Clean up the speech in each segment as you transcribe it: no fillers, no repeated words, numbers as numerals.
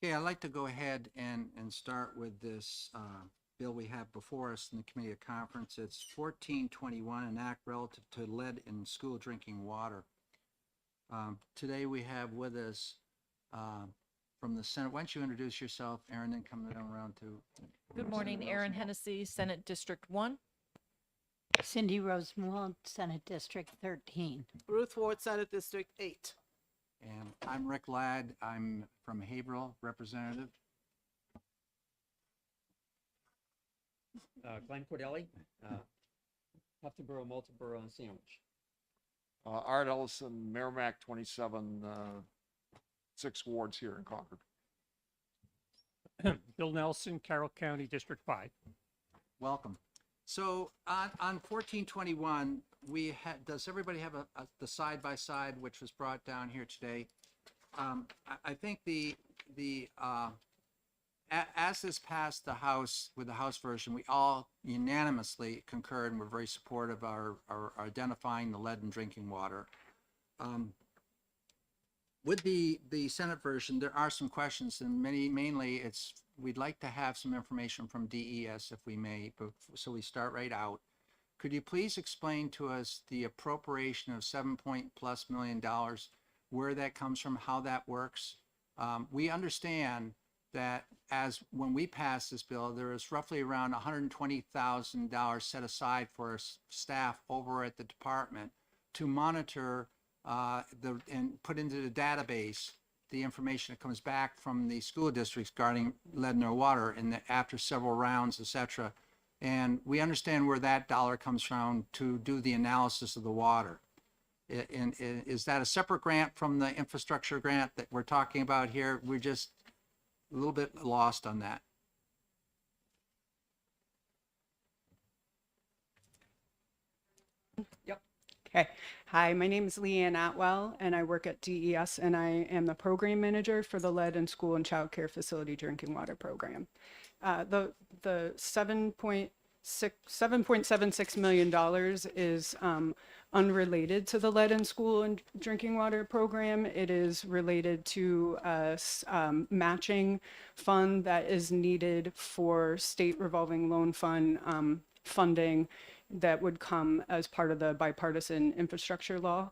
Okay, I'd like to go ahead and start with this bill we have before us in the Committee of Conference. It's 1421, an act relative to lead in school drinking water. Today we have with us from the Senate. Why don't you introduce yourself, Aaron, then come down around to. Good morning, Erin Hennessy, Senate District 1. Cindy Rosenwald, Senate District 13. Ruth Ward, Senate District 8. And I'm Rick Ladd. I'm from Haverhill, representative. Glenn Cordelli, Tuftonboro, Multiboro, and Sandwich. Art Ellison, Merrimack 27, 6 wards here in Concord. Bill Nelson, Carroll County, District 5. Welcome. So on 1421, does everybody have the side by side which was brought down here today? I think as this passed the House with the House version, we all unanimously concurred and were very supportive of our identifying the lead in drinking water. With the Senate version, there are some questions, and mainly we'd like to have some information from DES if we may, but so we start right out. Could you please explain to us the appropriation of $7+ million, where that comes from, how that works? We understand that when we passed this bill, there is roughly around $120,000 set aside for staff over at the department to monitor and put into the database the information that comes back from the school districts regarding lead in their water after several rounds, etc. And we understand where that dollar comes from to do the analysis of the water. And is that a separate grant from the infrastructure grant that we're talking about here? We're just a little bit lost on that. Yep. Okay. Hi, my name is Leanne Atwell, and I work at DES, and I am the program manager for the Lead in School and Child Care Facility Drinking Water Program. The $7.76 million is unrelated to the Lead in School and Drinking Water Program. It is related to a matching fund that is needed for state revolving loan fund funding that would come as part of the bipartisan infrastructure law.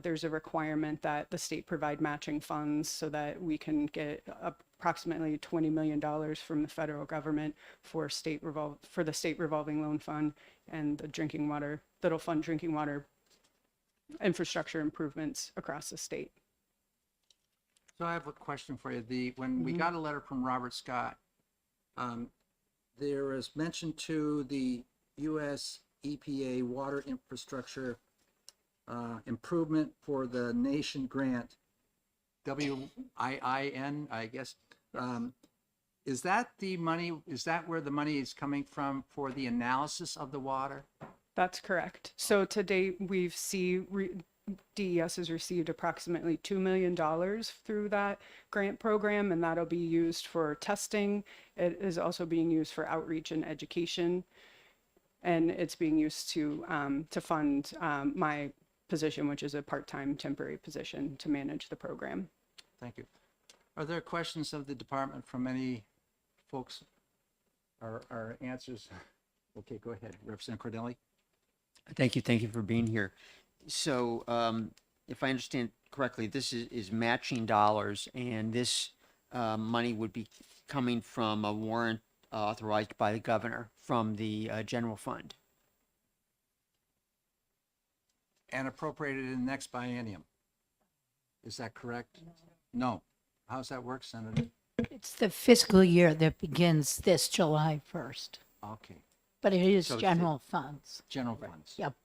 There's a requirement that the state provide matching funds so that we can get approximately $20 million from the federal government for the state revolving loan fund and the drinking water, that'll fund drinking water infrastructure improvements across the state. So I have a question for you. When we got a letter from Robert Scott, there is mention to the U.S. EPA water infrastructure improvement for the nation grant, WIIN, I guess. Is that the money? Is that where the money is coming from for the analysis of the water? That's correct. So to date, DES has received approximately $2 million through that grant program, and that'll be used for testing. It is also being used for outreach and education, and it's being used to fund my position, which is a part-time temporary position to manage the program. Thank you. Are there questions of the department from any folks or answers? Okay, go ahead, Representative Cordelli. Thank you for being here. So, if I understand correctly, this is matching dollars, and this money would be coming from a warrant authorized by the governor from the general fund. And appropriated in the next biennium. Is that correct? No. How's that work, Senator? It's the fiscal year that begins this July 1st, Okay, but it is So it's general funds. general funds. Yep.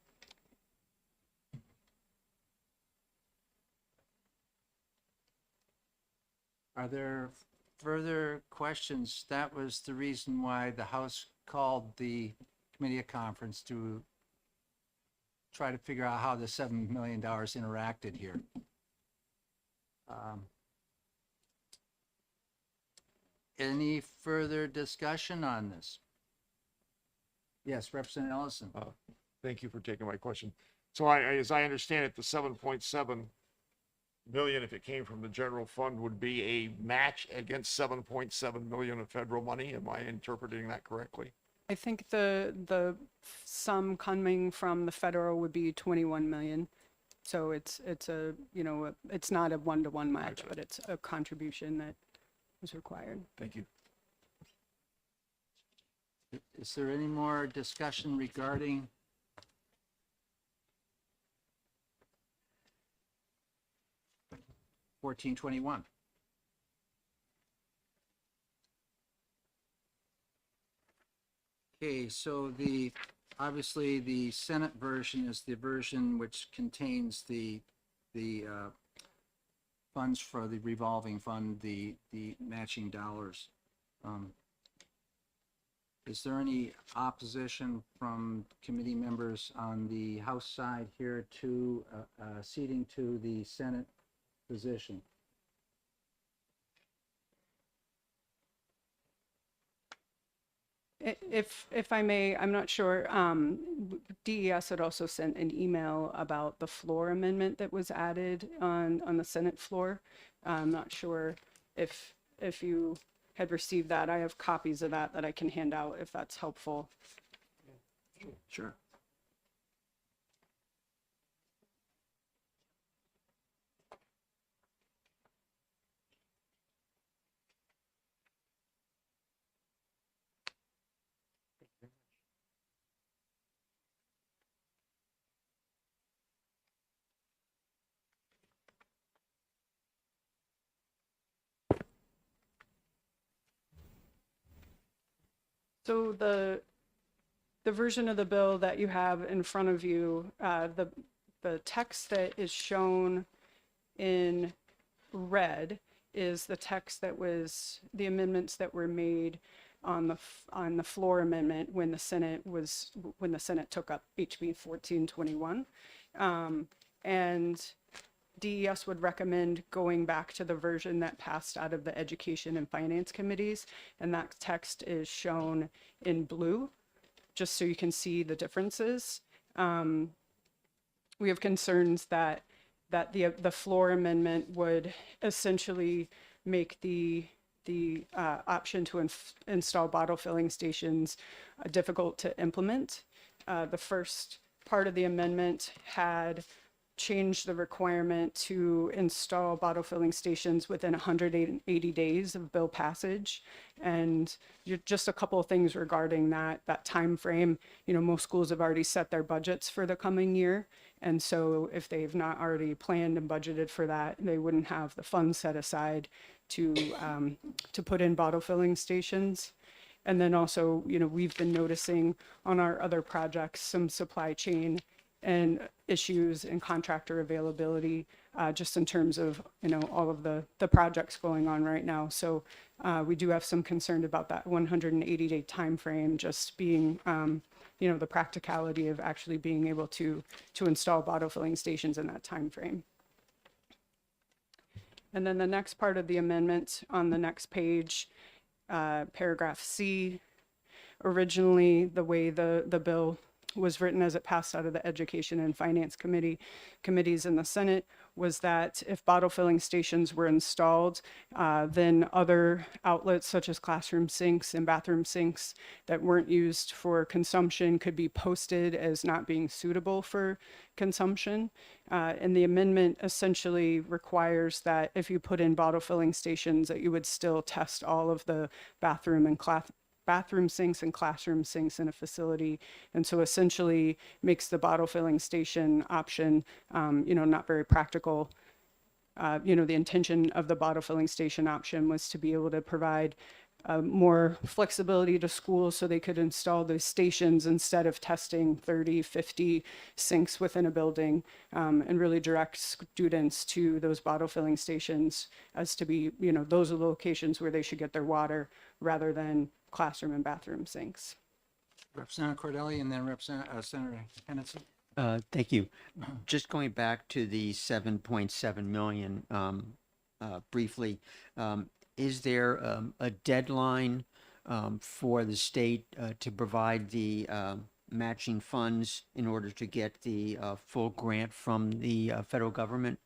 Are there further questions? That was the reason why the House called the committee of conference to try to figure out how the $7 million interacted here. Any further discussion on this? Yes, Representative Ellison. Thank you for taking my question. So as I understand it, the 7.7 million, if it came from the general fund, would be a match against 7.7 million of federal money. Am I interpreting that correctly? I think the sum coming from the federal would be 21 million. So it's a, it's not a one-to-one match, but it's a contribution that is required. Thank you. Is there any more discussion regarding $14.21? Okay, so obviously the Senate version is the version which contains the funds for the revolving fund, the matching dollars. Is there any opposition from committee members on the House side here to ceding to the Senate position? If I may, I'm not sure, DES had also sent an email about the floor amendment that was added on the Senate floor. I'm not sure if you had received that. I have copies of that I can hand out if that's helpful. Sure. So the version of the bill that you have in front of you, the text that is shown in red is the text that was the amendments that were made on the floor amendment when the Senate took up HB 1421, and DES would recommend going back to the version that passed out of the Education and Finance Committees, and that text is shown in blue, just so you can see the differences. We have concerns that the floor amendment would essentially make the option to install bottle filling stations difficult to implement. The first part of the amendment had changed the requirement to install bottle filling stations within 180 days of bill passage. And just a couple of things regarding that time frame. Most schools have already set their budgets for the coming year. And so if they've not already planned and budgeted for that, they wouldn't have the funds set aside to put in bottle filling stations. And then also, we've been noticing on our other projects some supply chain and issues and contractor availability, just in terms of, all of the projects going on right now. So we do have some concern about that 180-day time frame just being, the practicality of actually being able to install bottle filling stations in that time frame. And then the next part of the amendment on the next page, paragraph C, originally the way the bill was written as it passed out of the Education and Finance committees in the Senate was that if bottle filling stations were installed, then other outlets such as classroom sinks and bathroom sinks that weren't used for consumption could be posted as not being suitable for consumption. And the amendment essentially requires that if you put in bottle filling stations, that you would still test all of the bathroom sinks and classroom sinks in a facility, and so essentially makes the bottle filling station option, not very practical. The intention of the bottle filling station option was to be able to provide more flexibility to schools so they could install those stations instead of testing 30, 50 sinks within a building, and really direct students to those bottle filling stations as to be, those are the locations where they should get their water rather than classroom and bathroom sinks. Representative Cordelli and then Senator Hennessy. Thank you. Just going back to the 7.7 million briefly, is there a deadline for the state to provide the matching funds in order to get the full grant from the federal government?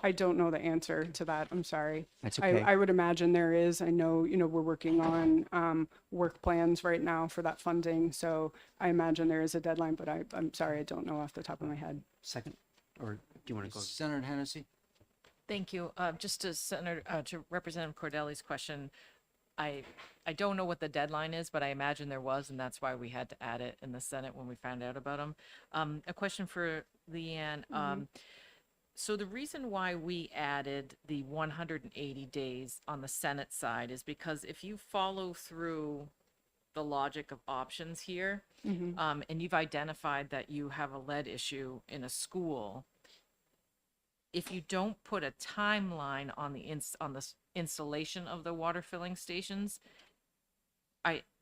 I don't know the answer to that. I'm sorry. That's okay. I would imagine there is. I know, we're working on work plans right now for that funding. So I imagine there is a deadline, but I'm sorry, I don't know off the top of my head. Second, or do you want to go? Senator Hennessy? Thank you. Just to to Representative Cordelli's question, I don't know what the deadline is, but I imagine there was, and that's why we had to add it in the Senate when we found out about them. A question for Leanne. So the reason why we added the 180 days on the Senate side is because if you follow through the logic of options here, and you've identified that you have a lead issue in a school, if you don't put a timeline on the installation of the water filling stations,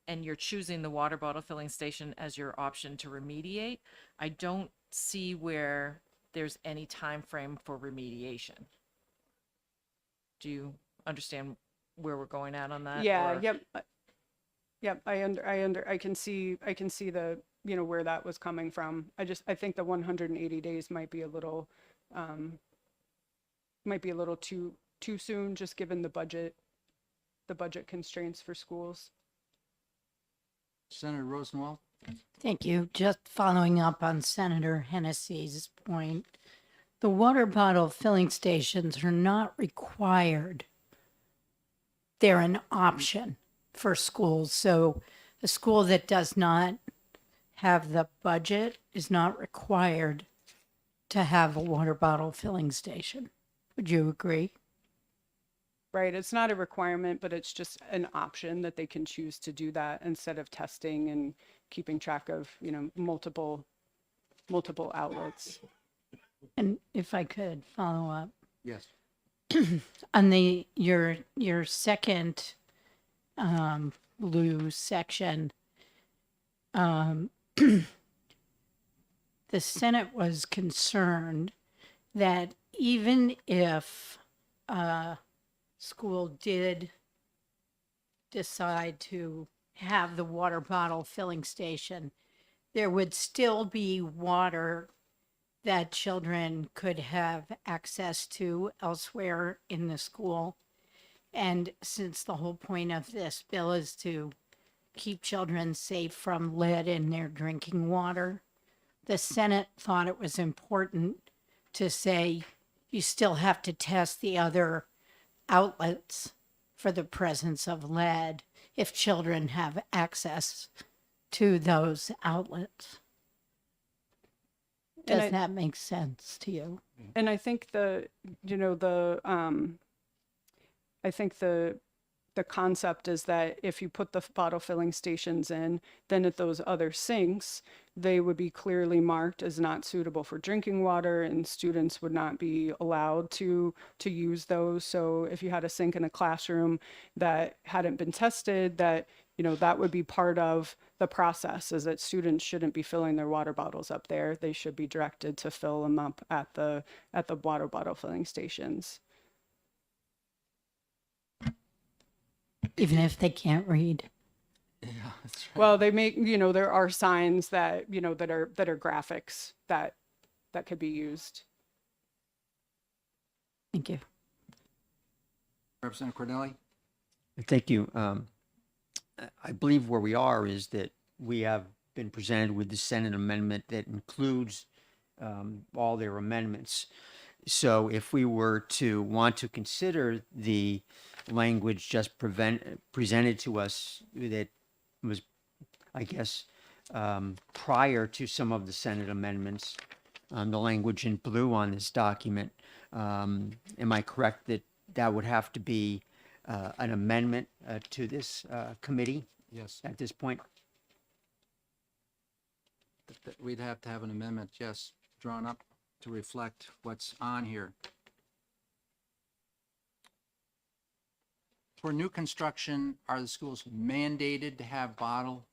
and you're choosing the water bottle filling station as your option to remediate, I don't see where there's any time frame for remediation. Do you understand where we're going at on that? Yeah, or- yep. I can see the, where that was coming from. I think the 180 days might be a little too soon, just given the budget constraints for schools. Senator Rosenwald? Thank you. Just following up on Senator Hennessy's point, the water bottle filling stations are not required. They're an option for schools. So a school that does not have the budget is not required to have a water bottle filling station. Would you agree? Right, it's not a requirement, but it's just an option that they can choose to do that instead of testing and keeping track of, multiple outlets. And if I could follow up Yes. on your second blue section, the Senate was concerned that even if school did decide to have the water bottle filling station, there would still be water that children could have access to elsewhere in the school. And since the whole point of this bill is to keep children safe from lead in their drinking water, the Senate thought it was important to say you still have to test the other outlets for the presence of lead if children have access to those outlets. And Does that make sense to you? And I think I think the concept is that if you put the bottle filling stations in, then at those other sinks, they would be clearly marked as not suitable for drinking water, and students would not be allowed to use those. So if you had a sink in a classroom that hadn't been tested, that that would be part of the process, is that students shouldn't be filling their water bottles up there. They should be directed to fill them up at the water bottle filling stations. Even if they can't read? Yeah, that's right. Well, they make, there are signs that, that are graphics that could be used. Thank you. Representative Cordelli? Thank you. I believe where we are is that we have been presented with the Senate amendment that includes all their amendments. So if we were to want to consider the language just presented to us that was, I guess, prior to some of the Senate amendments, the language in blue on this document, am I correct that that would have to be an amendment to this committee Yes. at this point? We'd have to have an amendment, yes, drawn up to reflect what's on here. For new construction, are the schools mandated to have bottle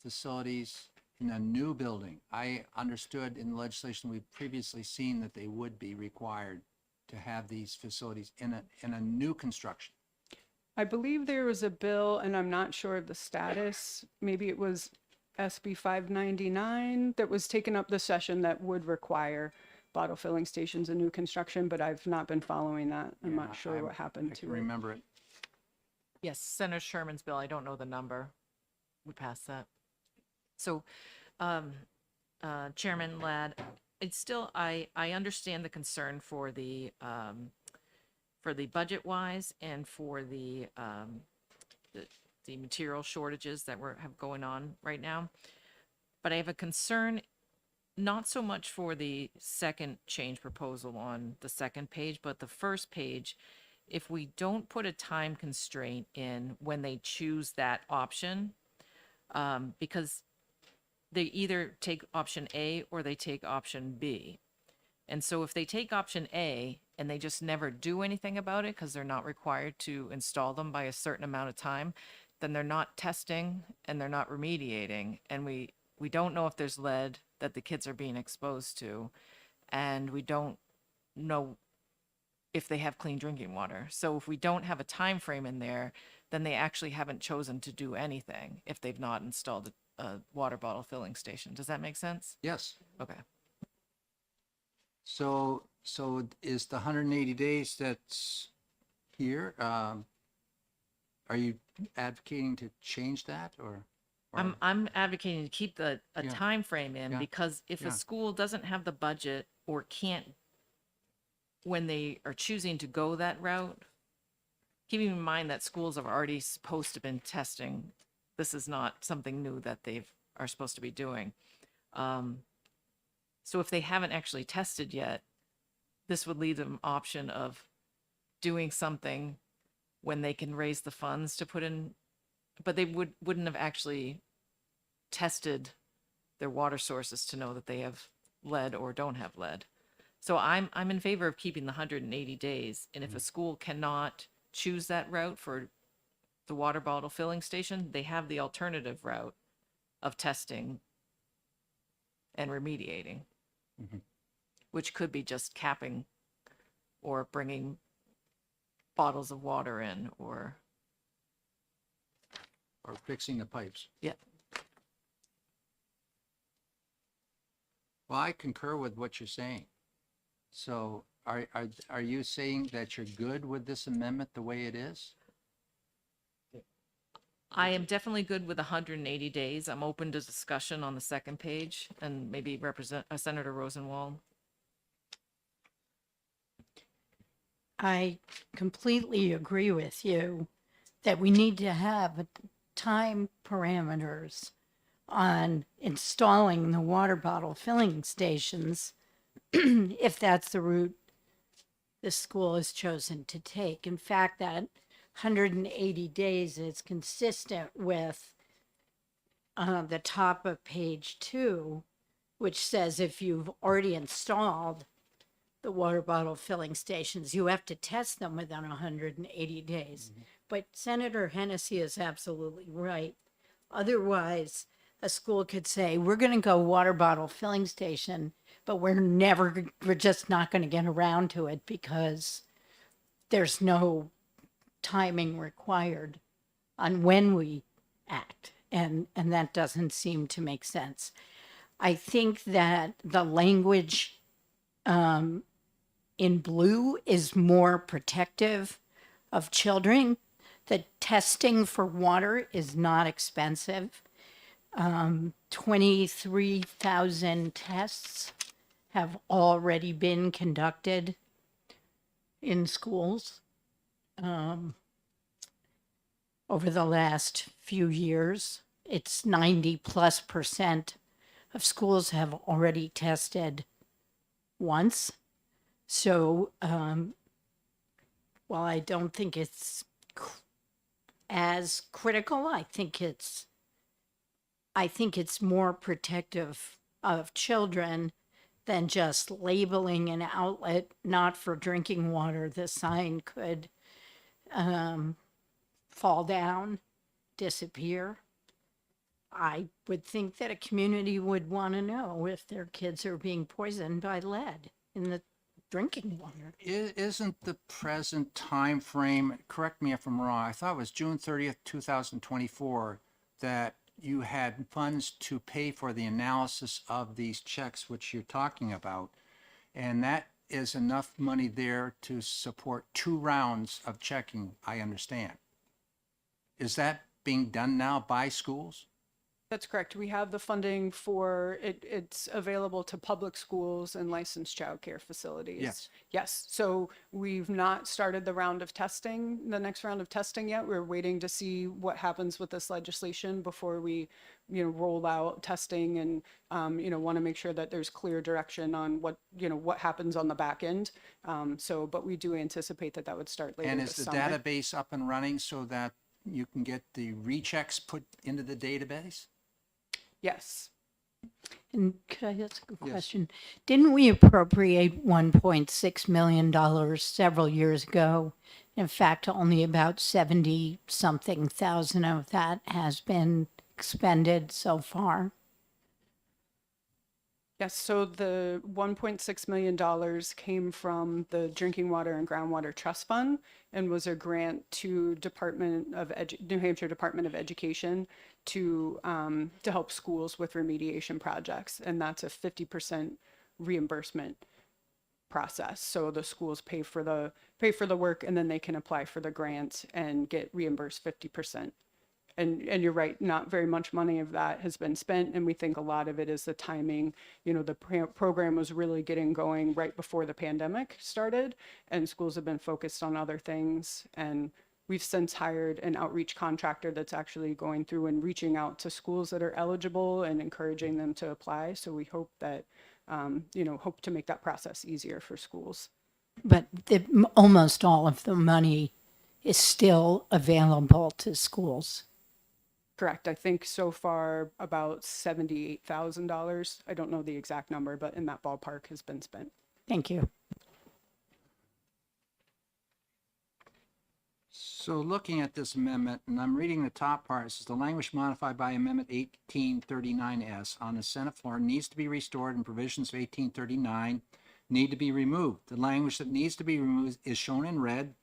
facilities in a new building? I understood in the legislation we've previously seen that they would be required to have these facilities in a new construction. I believe there was a bill, and I'm not sure of the status, maybe it was SB 599 that was taken up this session that would require bottle filling stations and new construction, but I've not been following that. I'm Yeah, not sure what happened I to can it. remember it. Yes, Senator Sherman's bill, I don't know the number. We passed that. So, Chairman Ladd, it's still, I understand the concern for the budget wise and for the material shortages that have going on right now. But I have a concern, not so much for the second change proposal on the second page, but the first page. If we don't put a time constraint in when they choose that option, because they either take option A or they take option B. And so if they take option A and they just never do anything about it because they're not required to install them by a certain amount of time, then they're not testing and they're not remediating. And we don't know if there's lead that the kids are being exposed to. And we don't know if they have clean drinking water. So if we don't have a time frame in there, then they actually haven't chosen to do anything if they've not installed a water bottle filling station. Does that make sense? Yes. Okay. So is the 180 days that's here, are you advocating to change that or? I'm advocating to keep a Yeah. time frame in, Yeah. because if Yeah. a school doesn't have the budget or can't, when they are choosing to go that route, keeping in mind that schools have already supposed to have been testing, this is not something new that are supposed to be doing. So if they haven't actually tested yet, this would leave them option of doing something when they can raise the funds to put in, but they wouldn't have actually tested their water sources to know that they have lead or don't have lead. So I'm in favor of keeping the 180 days. And if a school cannot choose that route for the water bottle filling station, they have the alternative route of testing and remediating, which could be just capping or bringing bottles of water in or fixing the pipes? yeah. Well, I concur with what you're saying. So are you saying that you're good with this amendment the way it is? I am definitely good with 180 days. I'm open to discussion on the second page and maybe represent Senator Rosenwald. I completely agree with you that we need to have time parameters on installing the water bottle filling stations if that's the route the school has chosen to take. In fact, that 180 days is consistent with the top of page 2, which says if you've already installed the water bottle filling stations, you have to test them within 180 days. But Senator Hennessy is absolutely right. Otherwise, a school could say, we're going to go water bottle filling station, but we're just not going to get around to it because there's no timing required on when we act. And that doesn't seem to make sense. I think that the language in blue is more protective of children. The testing for water is not expensive. 23,000 tests have already been conducted in schools over the last few years. It's 90+% of schools have already tested once. So while I don't think it's as critical, I think it's more protective of children than just labeling an outlet not for drinking water. The sign could fall down, disappear. I would think that a community would want to know if their kids are being poisoned by lead in the drinking water. Isn't the present time frame, correct me if I'm wrong, I thought it was June 30th, 2024, that you had funds to pay for the analysis of these checks, which you're talking about. And that is enough money there to support 2 rounds of checking, I understand. Is that being done now by schools? That's correct. We have the funding for it. It's available to public schools and licensed childcare facilities. Yes. Yes. So we've not started the round of testing, the next round of testing yet. We're waiting to see what happens with this legislation before we, roll out testing and, want to make sure that there's clear direction on what happens on the back end. But we do anticipate that would start later And this is the summer. database up and running so that you can get the rechecks put into the database? Yes. And could I ask a Yes. question? Didn't we appropriate $1.6 million several years ago? In fact, only about 70-something thousand of that has been expended so far. Yes, so the $1.6 million came from the Drinking Water and Groundwater Trust Fund and was a grant to New Hampshire Department of Education to help schools with remediation projects. And that's a 50% reimbursement process. So the schools pay for the work, and then they can apply for the grant and get reimbursed 50%. And you're right, not very much money of that has been spent, and we think a lot of it is the timing. The program was really getting going right before the pandemic started, and schools have been focused on other things. And we've since hired an outreach contractor that's actually going through and reaching out to schools that are eligible and encouraging them to apply. So we hope that, hope to make that process easier for schools. But almost all of the money is still available to schools. Correct. I think so far about $78,000. I don't know the exact number, but in that ballpark has been spent. Thank you. So looking at this amendment, and I'm reading the top part, it says the language modified by Amendment 1839S on the Senate floor needs to be restored and provisions of 1839 need to be removed. The language that needs to be removed is shown in red.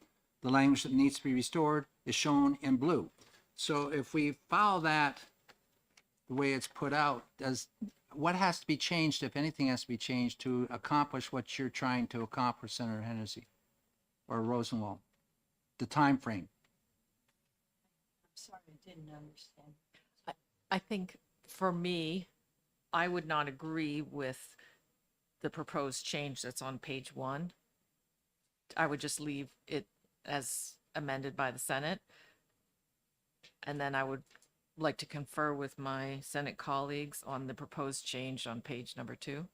The language that needs to be restored is shown in blue. So if we follow that the way it's put out, what has to be changed, if anything has to be changed, to accomplish what you're trying to accomplish, Senator Hennessy or Rosenwald? The time frame. I'm sorry, I didn't understand. I think for me, I would not agree with the proposed change that's on page 1. I would just leave it as amended by the Senate. And then I would like to confer with my Senate colleagues on the proposed change on page number 2.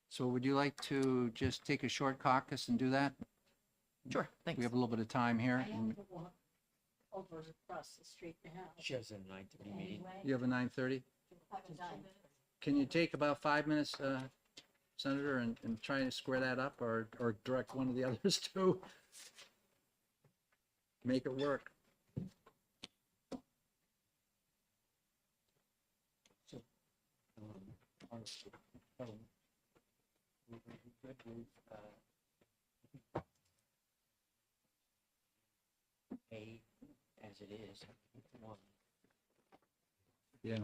So would you like to just take a short caucus and do that? Sure, thanks. We have a little bit of time here. Over across the street now. She has a 9:30 meeting. You have a 9:30? Can you take about 5 minutes, Senator, and try to square that up, or direct one of the others to make it work? A as it is. One. Yeah.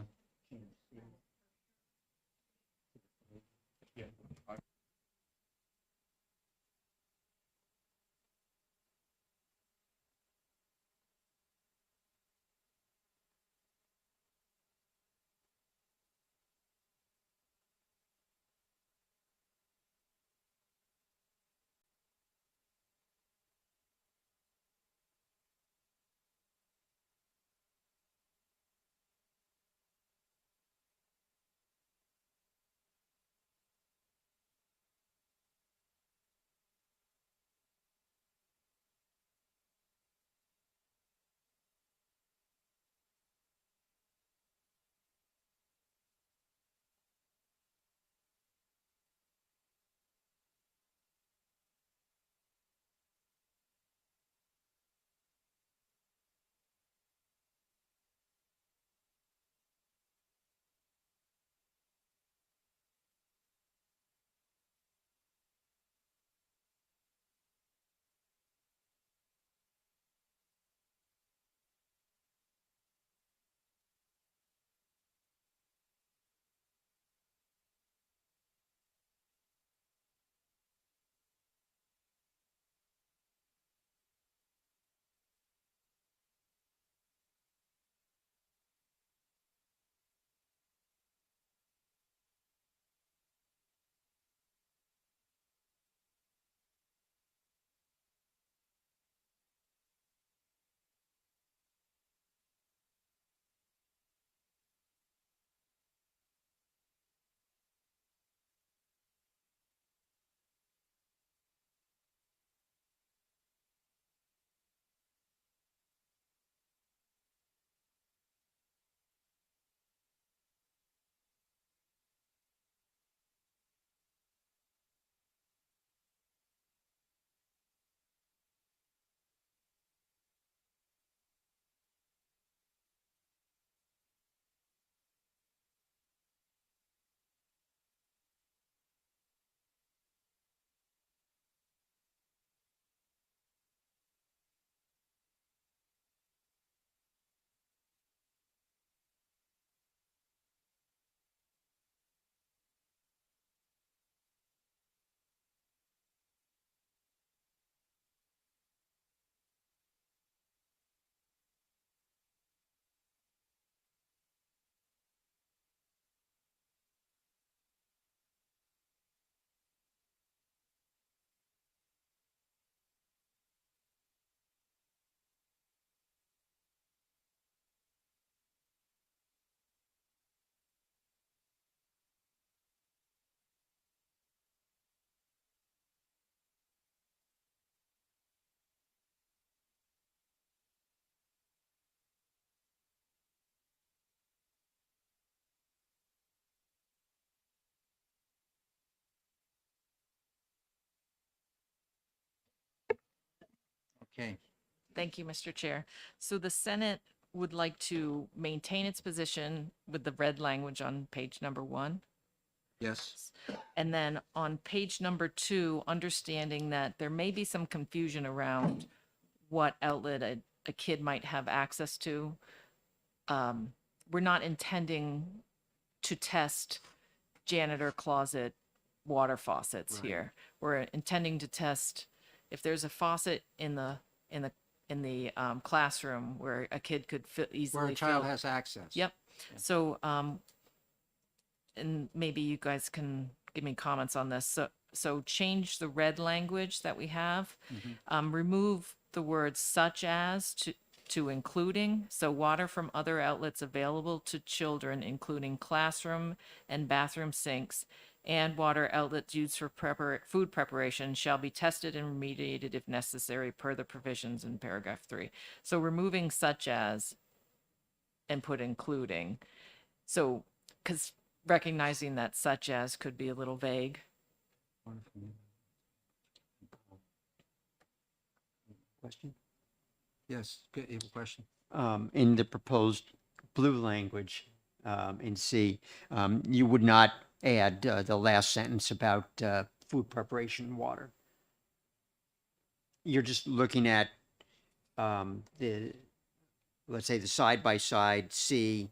Okay, Thank you, Mr. Chair. So the Senate would like to maintain its position with the red language on page number 1. yes, And then on page number 2, understanding that there may be some confusion around what outlet a kid might have access to. We're not intending to test janitor closet water faucets Right. here. We're intending to test if there's a faucet in the classroom where a kid could easily where a child fill. has access. Yep. So, and maybe you guys can give me comments on this. So change the red language that we have. Remove the words such as to including. So water from other outlets available to children, including classroom and bathroom sinks, and water outlets used for food preparation shall be tested and remediated if necessary per the provisions in paragraph 3. So removing such as and put including. So, because recognizing that such as could be a little vague. Question? Yes, good, you have a question? In the proposed blue language, in C, you would not add, the last sentence about, food preparation water. You're just looking at, let's say the side-by-side C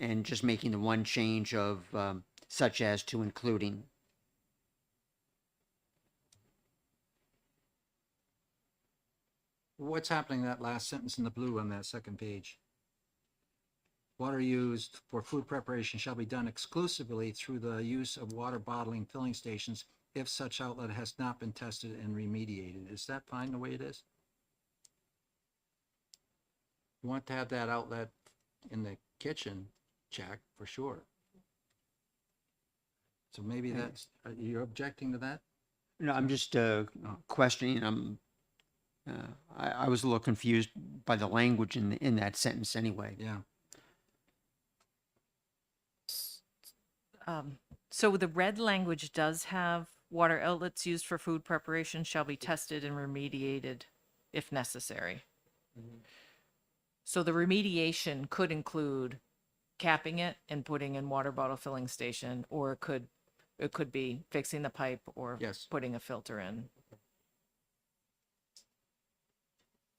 and just making the one change of, such as to including. What's happening in that last sentence in the blue on that second page? Water used for food preparation shall be done exclusively through the use of water bottling filling stations if such outlet has not been tested and remediated. Is that fine the way it is? You want to have that outlet in the kitchen, check, for sure. So maybe that's, you're objecting to that? No, I'm just, questioning, I was a little confused by the language in that sentence anyway. Yeah. So the red language does have water outlets used for food preparation shall be tested and remediated if necessary. So the remediation could include capping it and putting in water bottle filling station, or it could be fixing the pipe or Yes. putting a filter in.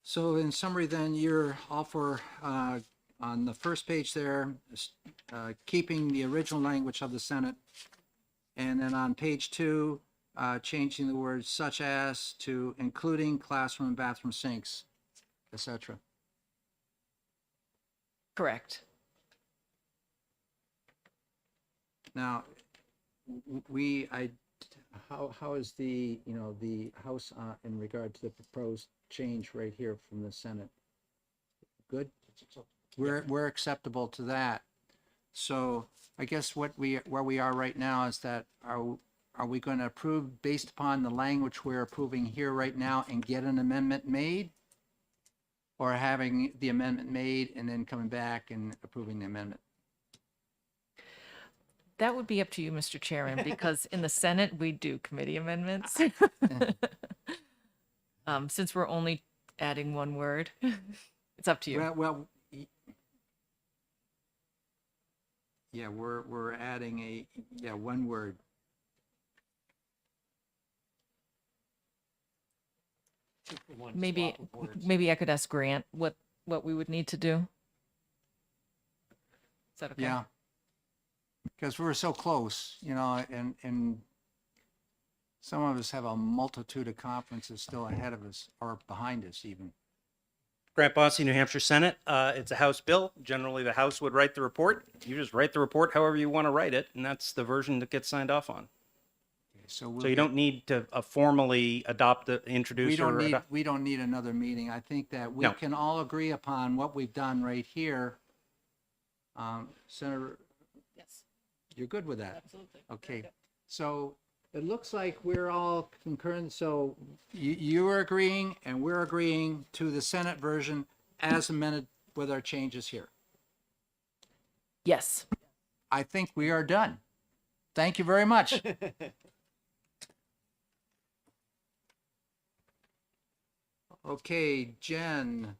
So in summary, then, you're all for, on the first page there, keeping the original language of the Senate. And then on page 2, changing the words such as to including classroom and bathroom sinks, etc. Correct. Now, how is the House in regard to the proposed change right here from the Senate? Good? We're acceptable to that. So I guess where we are right now is that are we going to approve based upon the language we're approving here right now and get an amendment made? Or having the amendment made and then coming back and approving the amendment? That would be up to you, Mr. Chairman, because in the Senate, we do committee amendments. Since we're only adding one word, it's up to you. Well, yeah, we're adding one word. Maybe I could ask Grant what we would need to do. Is that okay? Yeah. Because we're so close, and some of us have a multitude of conferences still ahead of us or behind us even. Grant Bossy, New Hampshire Senate. It's a House bill. Generally, the House would write the report. You just write the report however you want to write it, and that's the version that gets signed off on. So So you don't need to formally adopt it, introduce or adopt. we don't need another meeting. I think that we No. can all agree upon what we've done right here. Senator, Yes, you're good with that? absolutely. Okay, so it looks like we're all concurrent, so you are agreeing and we're agreeing to the Senate version as amended with our changes here. Yes. I think we are done. Thank you very much. Okay, Jen.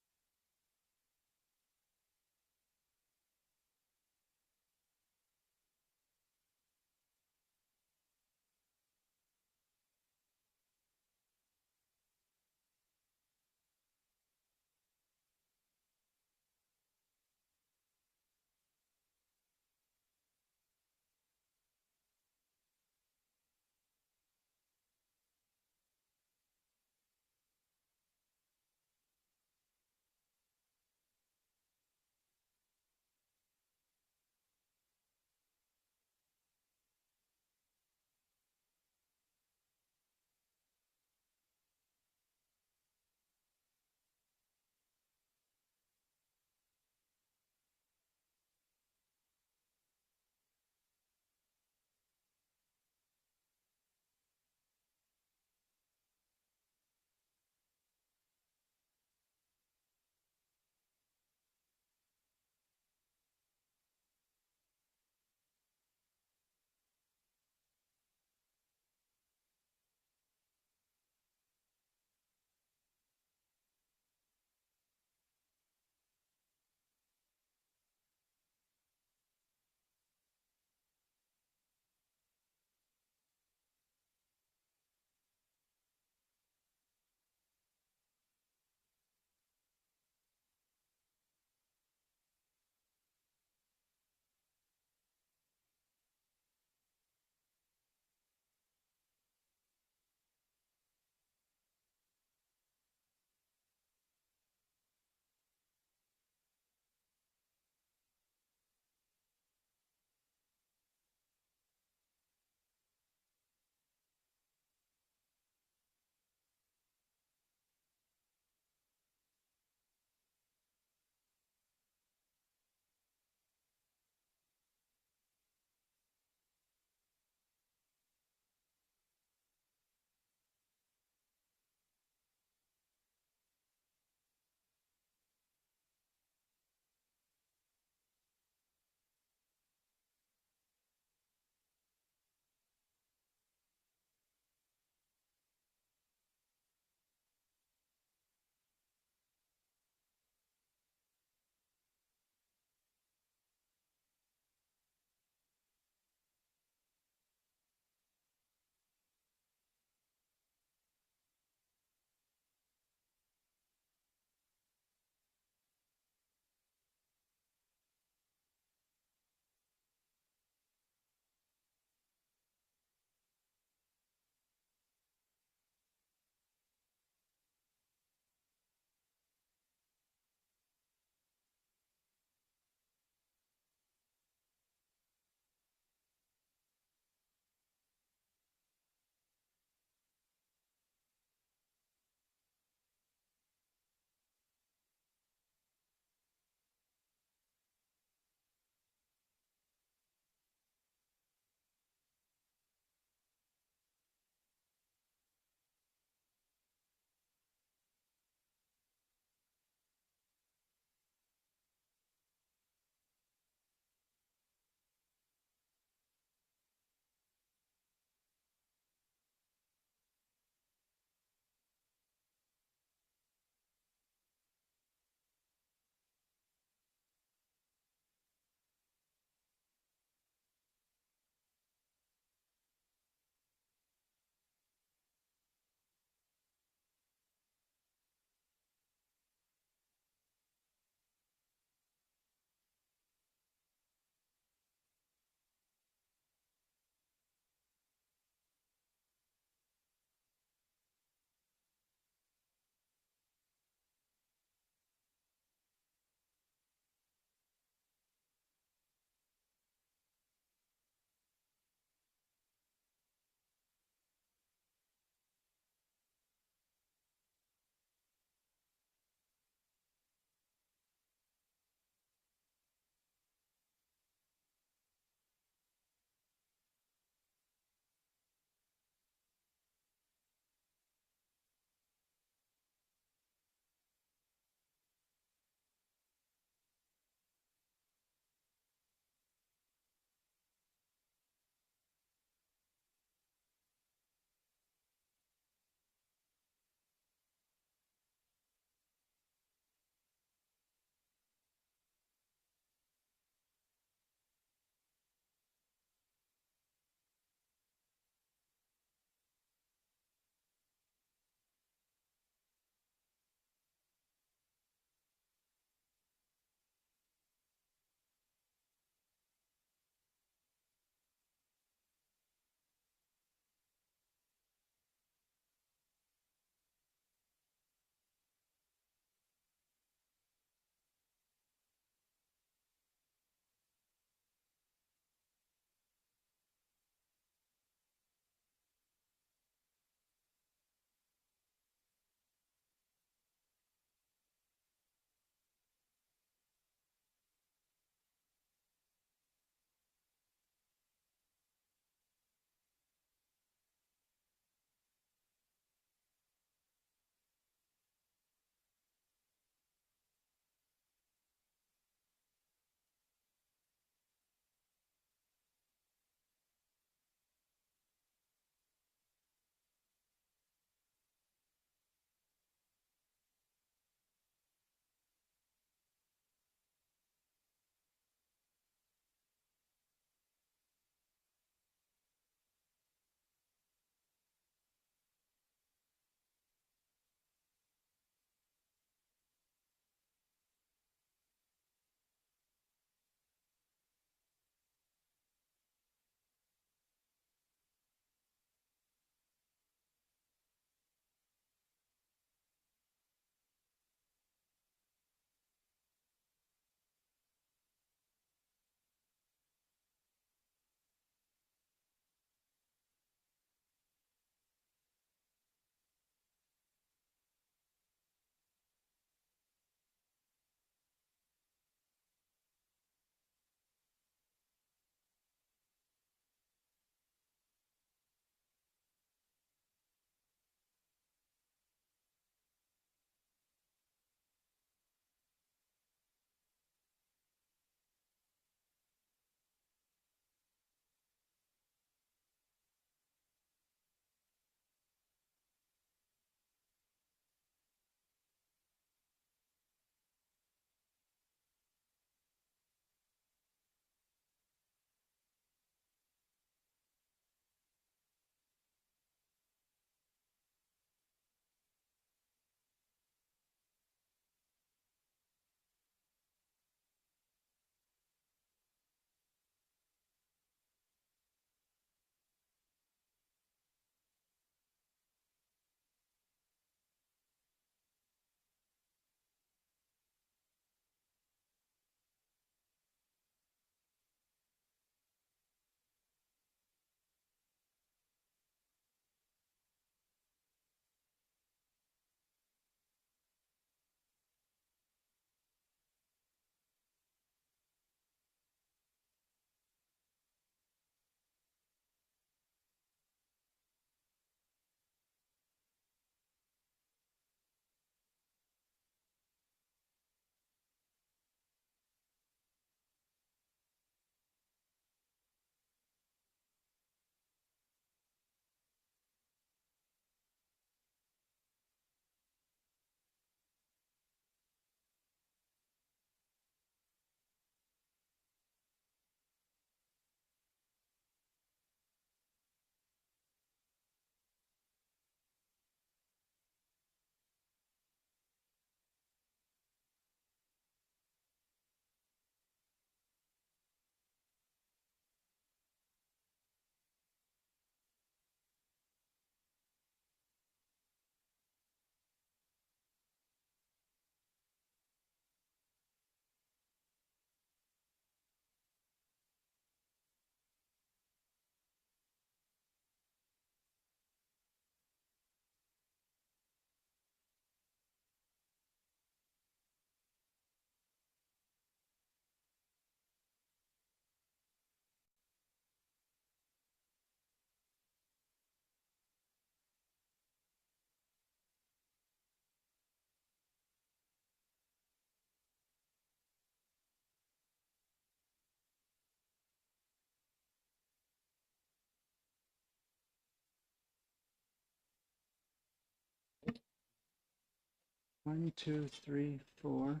1, 2, 3, 4.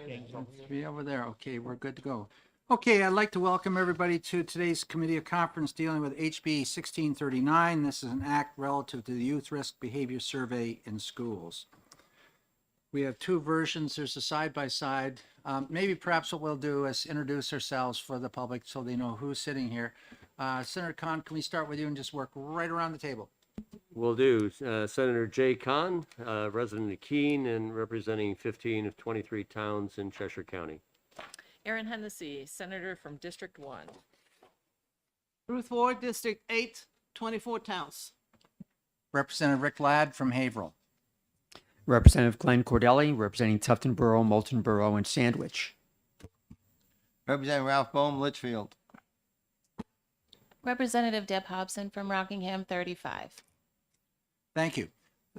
And 3 over there. Okay, we're good to go. Okay, I'd like to welcome everybody to today's committee of conference dealing with HB 1639. This is an act relative to the Youth Risk Behavior Survey in schools. We have two versions. There's a side-by-side. Maybe perhaps what we'll do is introduce ourselves for the public so they know who's sitting here. Senator Khan, can we start with you and just work right around the table? Will do. Senator Jay Kahn, resident of Keene and representing 15 of 23 towns in Cheshire County. Aaron Hennessy, Senator from District 1. Ruth Ward, District 8, 24 towns. Representative Rick Ladd from Haverhill. Representative Glenn Cordelli, representing Tufton Borough, Moulton Borough, and Sandwich. Representative Ralph Bohm, Litchfield. Representative Deb Hobson from Rockingham 35. Thank you.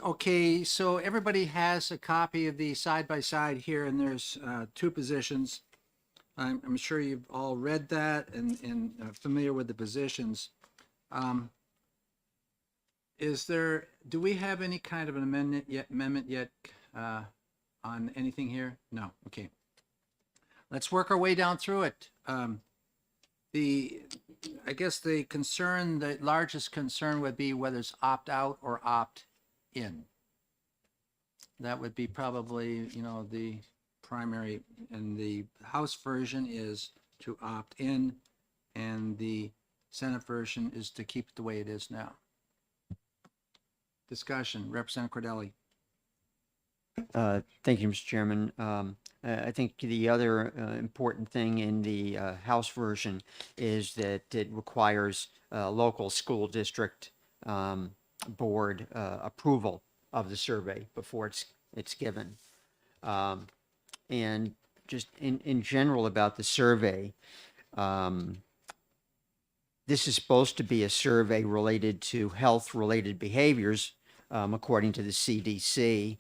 Okay, so everybody has a copy of the side-by-side here, and there's two positions. I'm sure you've all read that and familiar with the positions. Do we have any kind of an amendment yet on anything here? No, okay. Let's work our way down through it. I guess the largest concern would be whether it's opt out or opt in. That would be probably, the primary, and the House version is to opt in, and the Senate version is to keep it the way it is now. Discussion, Representative Cordelli. Thank you, Mr. Chairman. I think the other important thing in the House version is that it requires local school district board approval of the survey before it's given. And just in general about the survey, this is supposed to be a survey related to health-related behaviors, according to the CDC.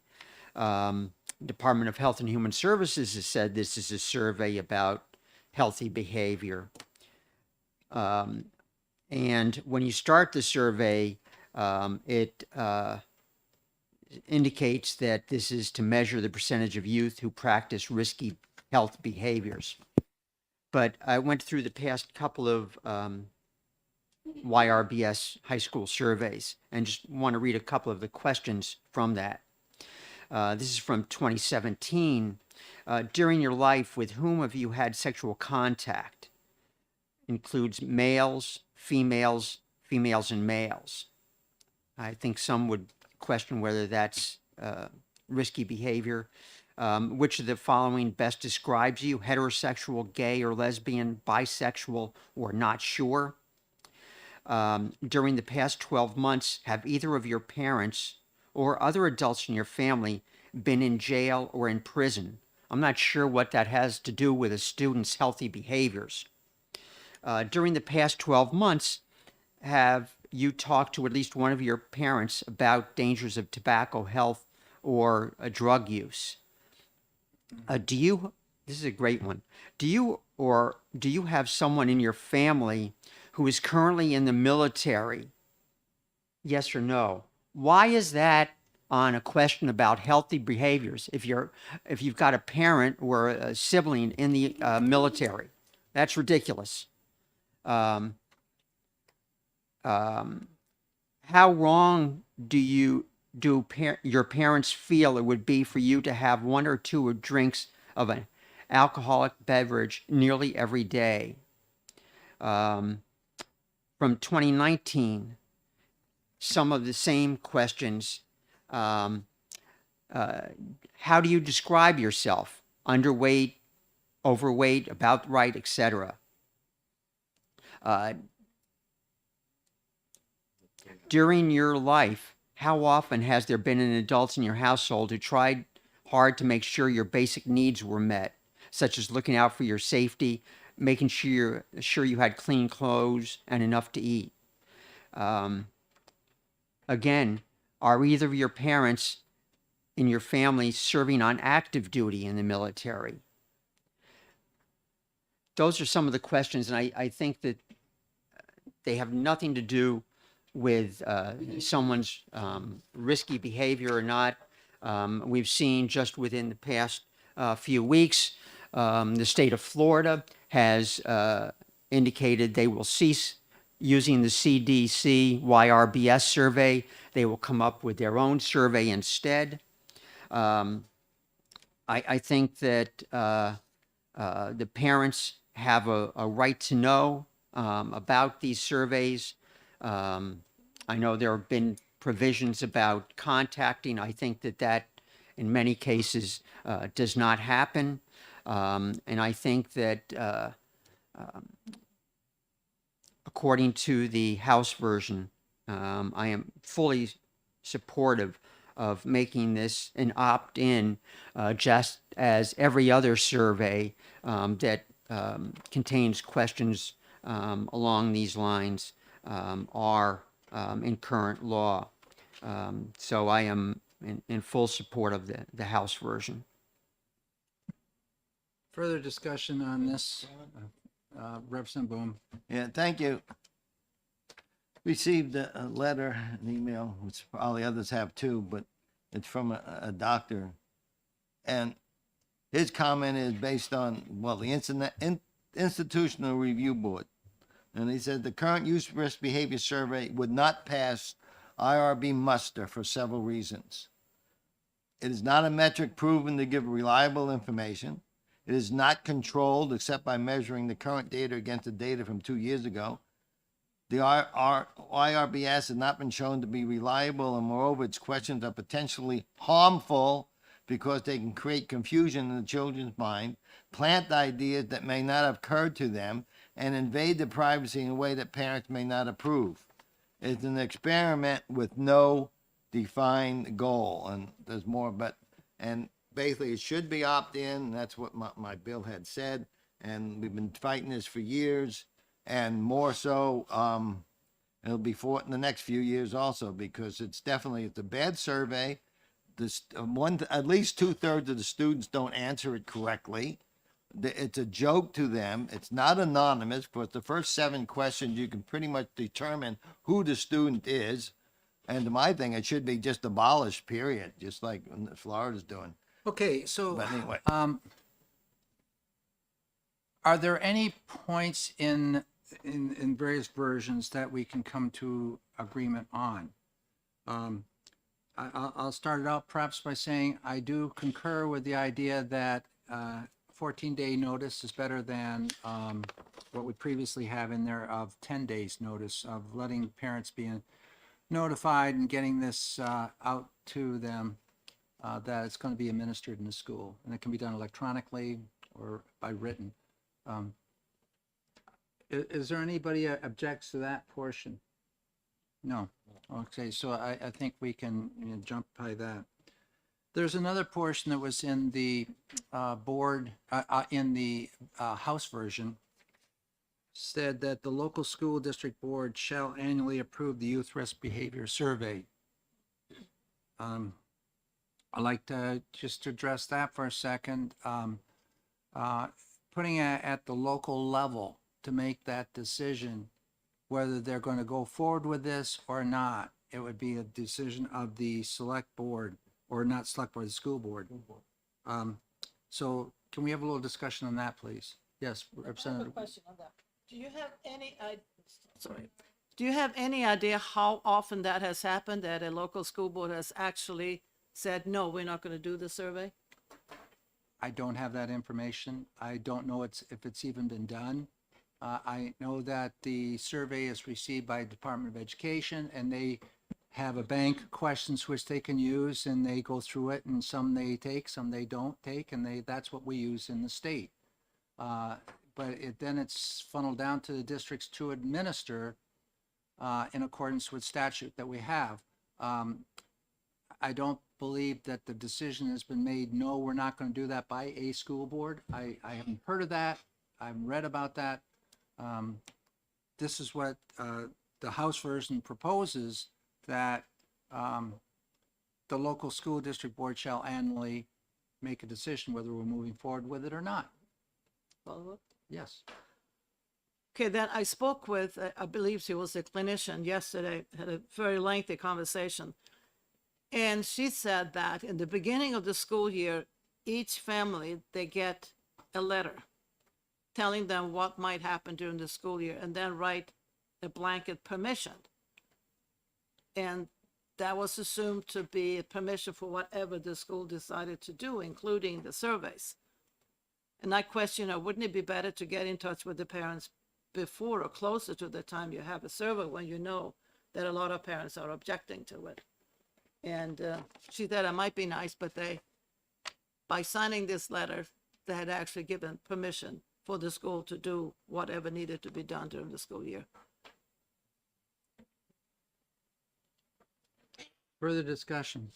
Department of Health and Human Services has said this is a survey about healthy behavior. And when you start the survey, it indicates that this is to measure the percentage of youth who practice risky health behaviors. But I went through the past couple of YRBS high school surveys and just want to read a couple of the questions from that. This is from 2017. During your life, with whom have you had sexual contact? Includes males, females, and males. I think some would question whether that's risky behavior. Which of the following best describes you? Heterosexual, gay or lesbian, bisexual, or not sure? During the past 12 months, have either of your parents or other adults in your family been in jail or in prison? I'm not sure what that has to do with a student's healthy behaviors. During the past 12 months, have you talked to at least one of your parents about dangers of tobacco, health, or drug use? This is a great one. Do you have someone in your family who is currently in the military? Yes or no? Why is that on a question about healthy behaviors if you've got a parent or a sibling in the military? That's ridiculous. How wrong do your parents feel it would be for you to have one or two drinks of an alcoholic beverage nearly every day? From 2019, some of the same questions. How do you describe yourself? Underweight, overweight, about right, etc. During your life, how often has there been an adult in your household who tried hard to make sure your basic needs were met, such as looking out for your safety, making sure you had clean clothes and enough to eat? Again, are either of your parents in your family serving on active duty in the military? Those are some of the questions, and I think that they have nothing to do with someone's risky behavior or not. We've seen just within the past few weeks, the state of Florida has indicated they will cease using the CDC YRBS survey. They will come up with their own survey instead. I think that the parents have a right to know about these surveys. I know there have been provisions about contacting. I think that in many cases does not happen. And I think that according to the House version, I am fully supportive of making this an opt-in, just as every other survey that contains questions along these lines are in current law. So I am in full support of the House version. Further discussion on this? Representative Boone. Yeah, thank you. Received a letter, an email, which probably others have too, but it's from a doctor. And his comment is based on, well, the Institutional Review Board. And he said the current use risk behavior survey would not pass IRB muster for several reasons. It is not a metric proven to give reliable information. It is not controlled except by measuring the current data against the data from 2 years ago. The IRBS has not been shown to be reliable, and moreover, its questions are potentially harmful because they can create confusion in the children's mind, plant ideas that may not have occurred to them, and invade the privacy in a way that parents may not approve. It's an experiment with no defined goal, and there's more, and basically it should be opt-in. That's what my bill had said, and we've been fighting this for years, and more so, it'll be fought in the next few years also, because it's a bad survey. At least 2/3 of the students don't answer it correctly. It's a joke to them. It's not anonymous, but the first 7 questions, you can pretty much determine who the student is. And to my thing, it should be just abolished, period, just like Florida's doing. Okay, so But anyway. Are there any points in various versions that we can come to agreement on? I'll start it out perhaps by saying I do concur with the idea that 14-day notice is better than what we previously have in there of 10 days notice, of letting parents be notified and getting this out to them that it's going to be administered in the school. And it can be done electronically or by written. Is there anybody objects to that portion? No. Okay, so I think we can jump by that. There's another portion that was in the board, in the House version, said that the local school district board shall annually approve the youth risk behavior survey. I'd like to just address that for a second. Putting it at the local level to make that decision, whether they're going to go forward with this or not. It would be a decision of the select board, or not select board, the school board. So can we have a little discussion on that, please? Yes, Representative. Question on that. Do you have any idea how often that has happened, that a local school board has actually said, no, we're not going to do the survey? I don't have that information. I don't know if it's even been done. I know that the survey is received by Department of Education, and they have a bank of questions which they can use, and they go through it, and some they take, some they don't take, and that's what we use in the state. But then it's funneled down to the districts to administer in accordance with statute that we have. I don't believe that the decision has been made, no, we're not going to do that by a school board. I haven't heard of that. I haven't read about that. This is what the House version proposes, that the local school district board shall annually make a decision whether we're moving forward with it or not. Follow up? Yes. Okay, then I spoke with, I believe she was a clinician yesterday, had a very lengthy conversation. And she said that in the beginning of the school year, each family, they get a letter telling them what might happen during the school year and then write a blanket permission. And that was assumed to be permission for whatever the school decided to do, including the surveys. And I question, wouldn't it be better to get in touch with the parents before or closer to the time you have a survey when you know that a lot of parents are objecting to it? And she said it might be nice, but by signing this letter, they had actually given permission for the school to do whatever needed to be done during the school year. Further discussion?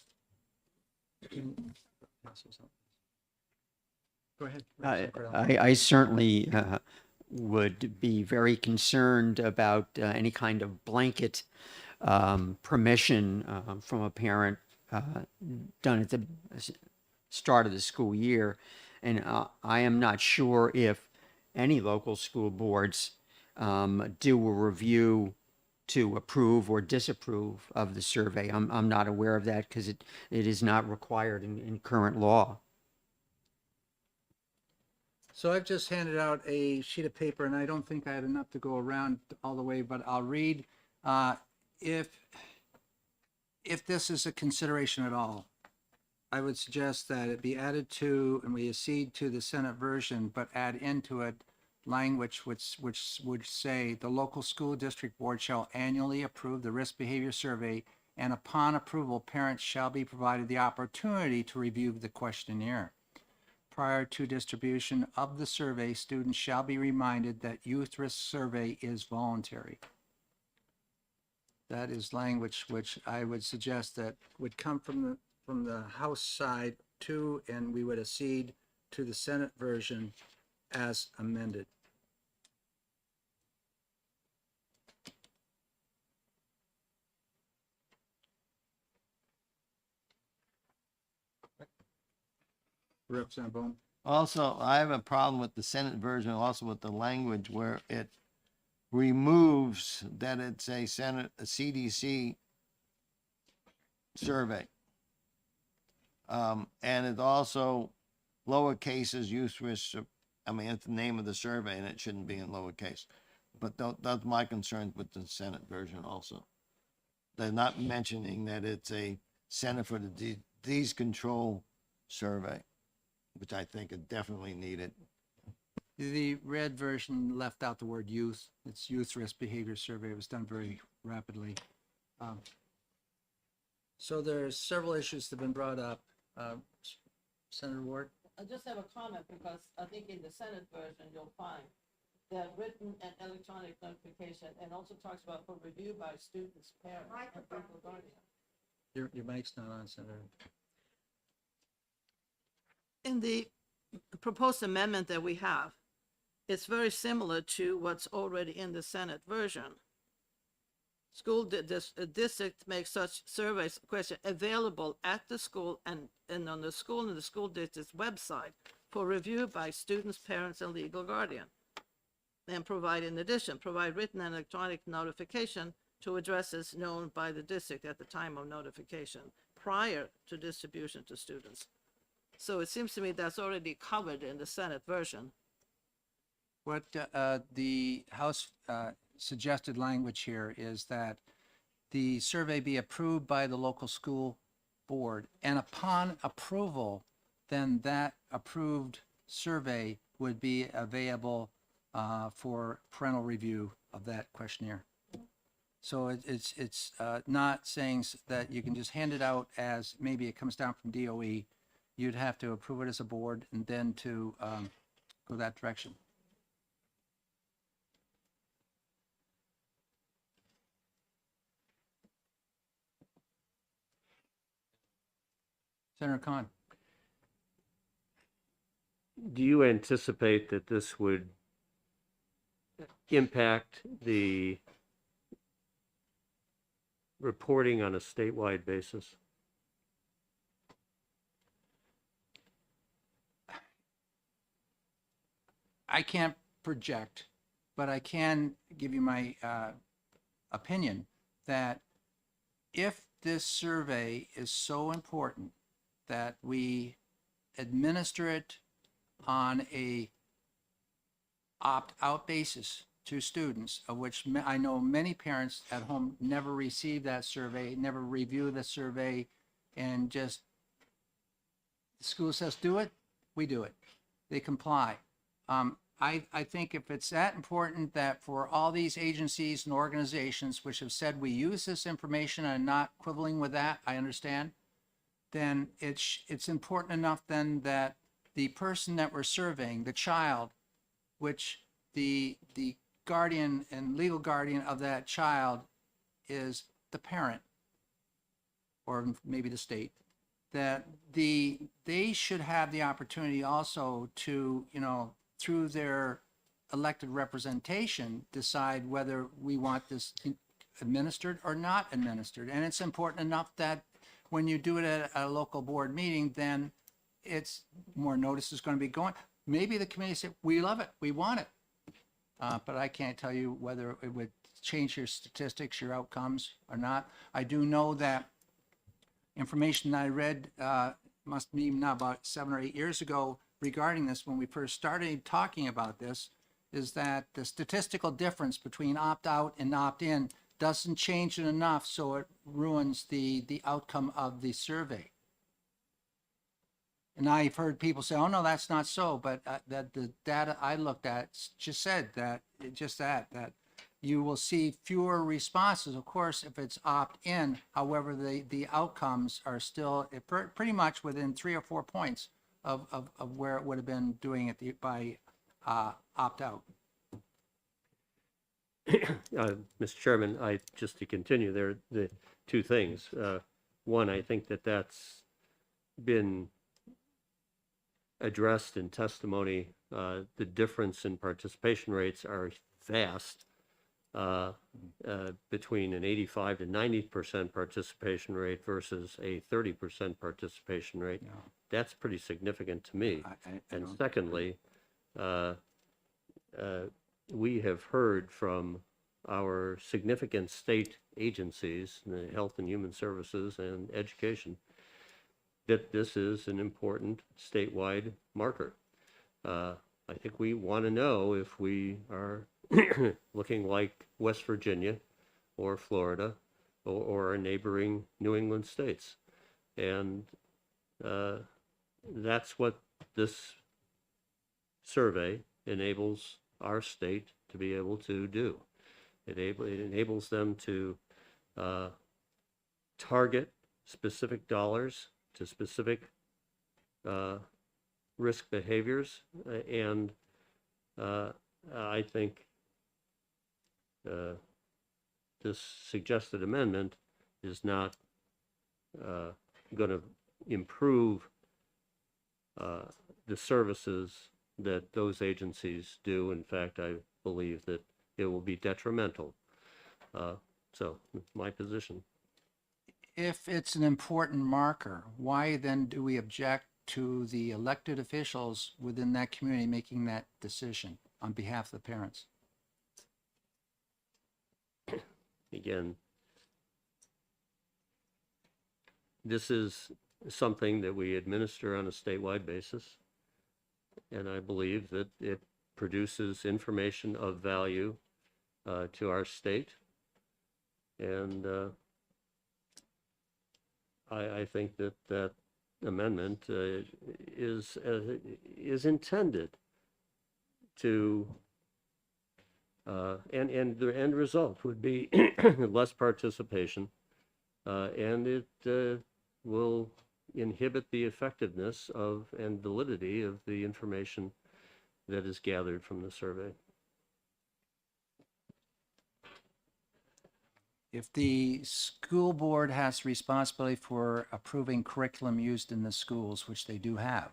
Go ahead. I certainly would be very concerned about any kind of blanket permission from a parent done at the start of the school year. And I am not sure if any local school boards do a review to approve or disapprove of the survey. I'm not aware of that because it is not required in current law. So I've just handed out a sheet of paper, and I don't think I had enough to go around all the way, but I'll read. If this is a consideration at all, I would suggest that it be added to, and we accede to the Senate version, but add into it language which would say the local school district board shall annually approve the risk behavior survey, and upon approval, parents shall be provided the opportunity to review the questionnaire. Prior to distribution of the survey, students shall be reminded that youth risk survey is voluntary. That is language which I would suggest that would come from the House side too, and we would accede to the Senate version as amended. Representative Bone. Also, I have a problem with the Senate version, also with the language where it removes that it's a CDC survey. And it also lower cases youth risk. I mean, it's the name of the survey and it shouldn't be in lowercase. But that's my concern with the Senate version also. They're not mentioning that it's a Center for the Disease Control survey, which I think is definitely needed. The red version left out the word youth. It's youth risk behavior survey. It was done very rapidly. So there's several issues that have been brought up. Senator Ward? I just have a comment because I think in the Senate version, you'll find that written and electronic notification, and also talks about for review by students, parents, and legal guardian. Your mic's not on, Senator. In the proposed amendment that we have, it's very similar to what's already in the Senate version. District makes such surveys question available at the school and on the school and the school district's website for review by students, parents, and legal guardian. And provide written and electronic notification to addresses known by the district at the time of notification prior to distribution to students. So it seems to me that's already covered in the Senate version. What the House suggested language here is that the survey be approved by the local school board, and upon approval, then that approved survey would be available for parental review of that questionnaire. So it's not saying that you can just hand it out as maybe it comes down from DOE. You'd have to approve it as a board and then to go that direction. Senator Khan. Do you anticipate that this would impact the reporting on a statewide basis? I can't project, but I can give you my opinion that if this survey is so important that we administer it on a opt-out basis to students, of which I know many parents at home never receive that survey, never review the survey, and just, the school says do it, we do it. They comply. I think if it's that important that for all these agencies and organizations which have said we use this information and not quibbling with that, I understand, then it's important enough then that the person that we're surveying, the child, which the guardian and legal guardian of that child is the parent, or maybe the state, that they should have the opportunity also to, through their elected representation, decide whether we want this administered or not administered. And it's important enough that when you do it at a local board meeting, then it's more notice is going to be going. Maybe the committee said, we love it, we want it. But I can't tell you whether it would change your statistics, your outcomes or not. I do know that information I read must be now about 7 or 8 years ago regarding this, when we first started talking about this, is that the statistical difference between opt-out and opt-in doesn't change it enough so it ruins the outcome of the survey. And I've heard people say, oh, no, that's not so. But that the data I looked at just said that, that you will see fewer responses, of course, if it's opt-in. However, the outcomes are still pretty much within 3 or 4 points of where it would have been doing it by opt-out. Mr. Chairman, just to continue there, the two things. One, I think that's been addressed in testimony. The difference in participation rates are vast, between an 85 to 90% participation rate versus a 30% participation rate. Yeah. That's pretty significant to me. And secondly, we have heard from our significant state agencies, the Health and Human Services and Education, that this is an important statewide marker. I think we want to know if we are looking like West Virginia or Florida or our neighboring New England states. And that's what this survey enables our state to be able to do. It enables them to target specific dollars to specific risk behaviors, and I think this suggested amendment is not going to improve the services that those agencies do. In fact, I believe that it will be detrimental. So my position. If it's an important marker, why then do we object to the elected officials within that community making that decision on behalf of the parents? Again, this is something that we administer on a statewide basis, and I believe that it produces information of value to our state, and I think that amendment is intended to, and the end result would be less participation, and it will inhibit the effectiveness of and validity of the information that is gathered from the survey. If the school board has responsibility for approving curriculum used in the schools, which they do have,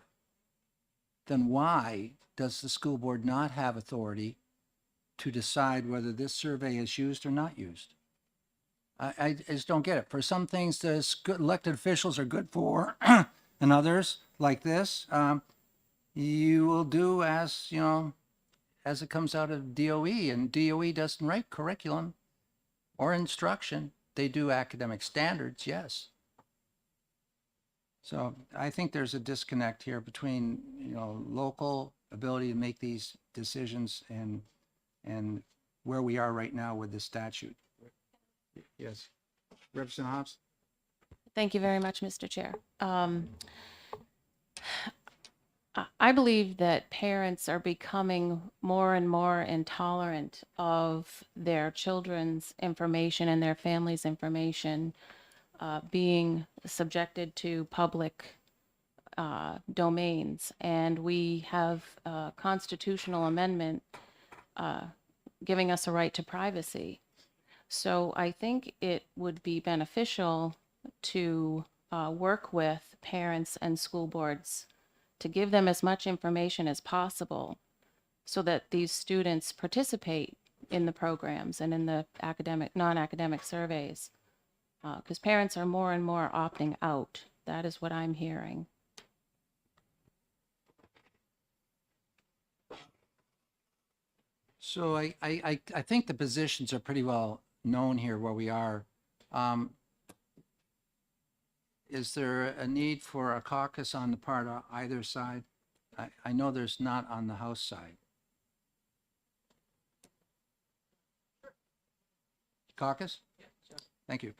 then why does the school board not have authority to decide whether this survey is used or not used? I just don't get it. For some things, the elected officials are good for, and others, like this, you will do as, as it comes out of DOE, and DOE doesn't write curriculum or instruction. they do academic standards, yes. So I think there's a disconnect here between, local ability to make these decisions and where we are right now with this statute. Yes. Representative Hobbs? Thank you very much, Mr. Chair. I believe that parents are becoming more and more intolerant of their children's information and their family's information being subjected to public domains. And we have a constitutional amendment giving us a right to privacy. So I think it would be beneficial to work with parents and school boards to give them as much information as possible so that these students participate in the programs and in the non-academic surveys. Because parents are more and more opting out. That is what I'm hearing. So I think the positions are pretty well known here where we are. Is there a need for a caucus on the part of either side? I know there's not on the House side. Caucus? Thank you.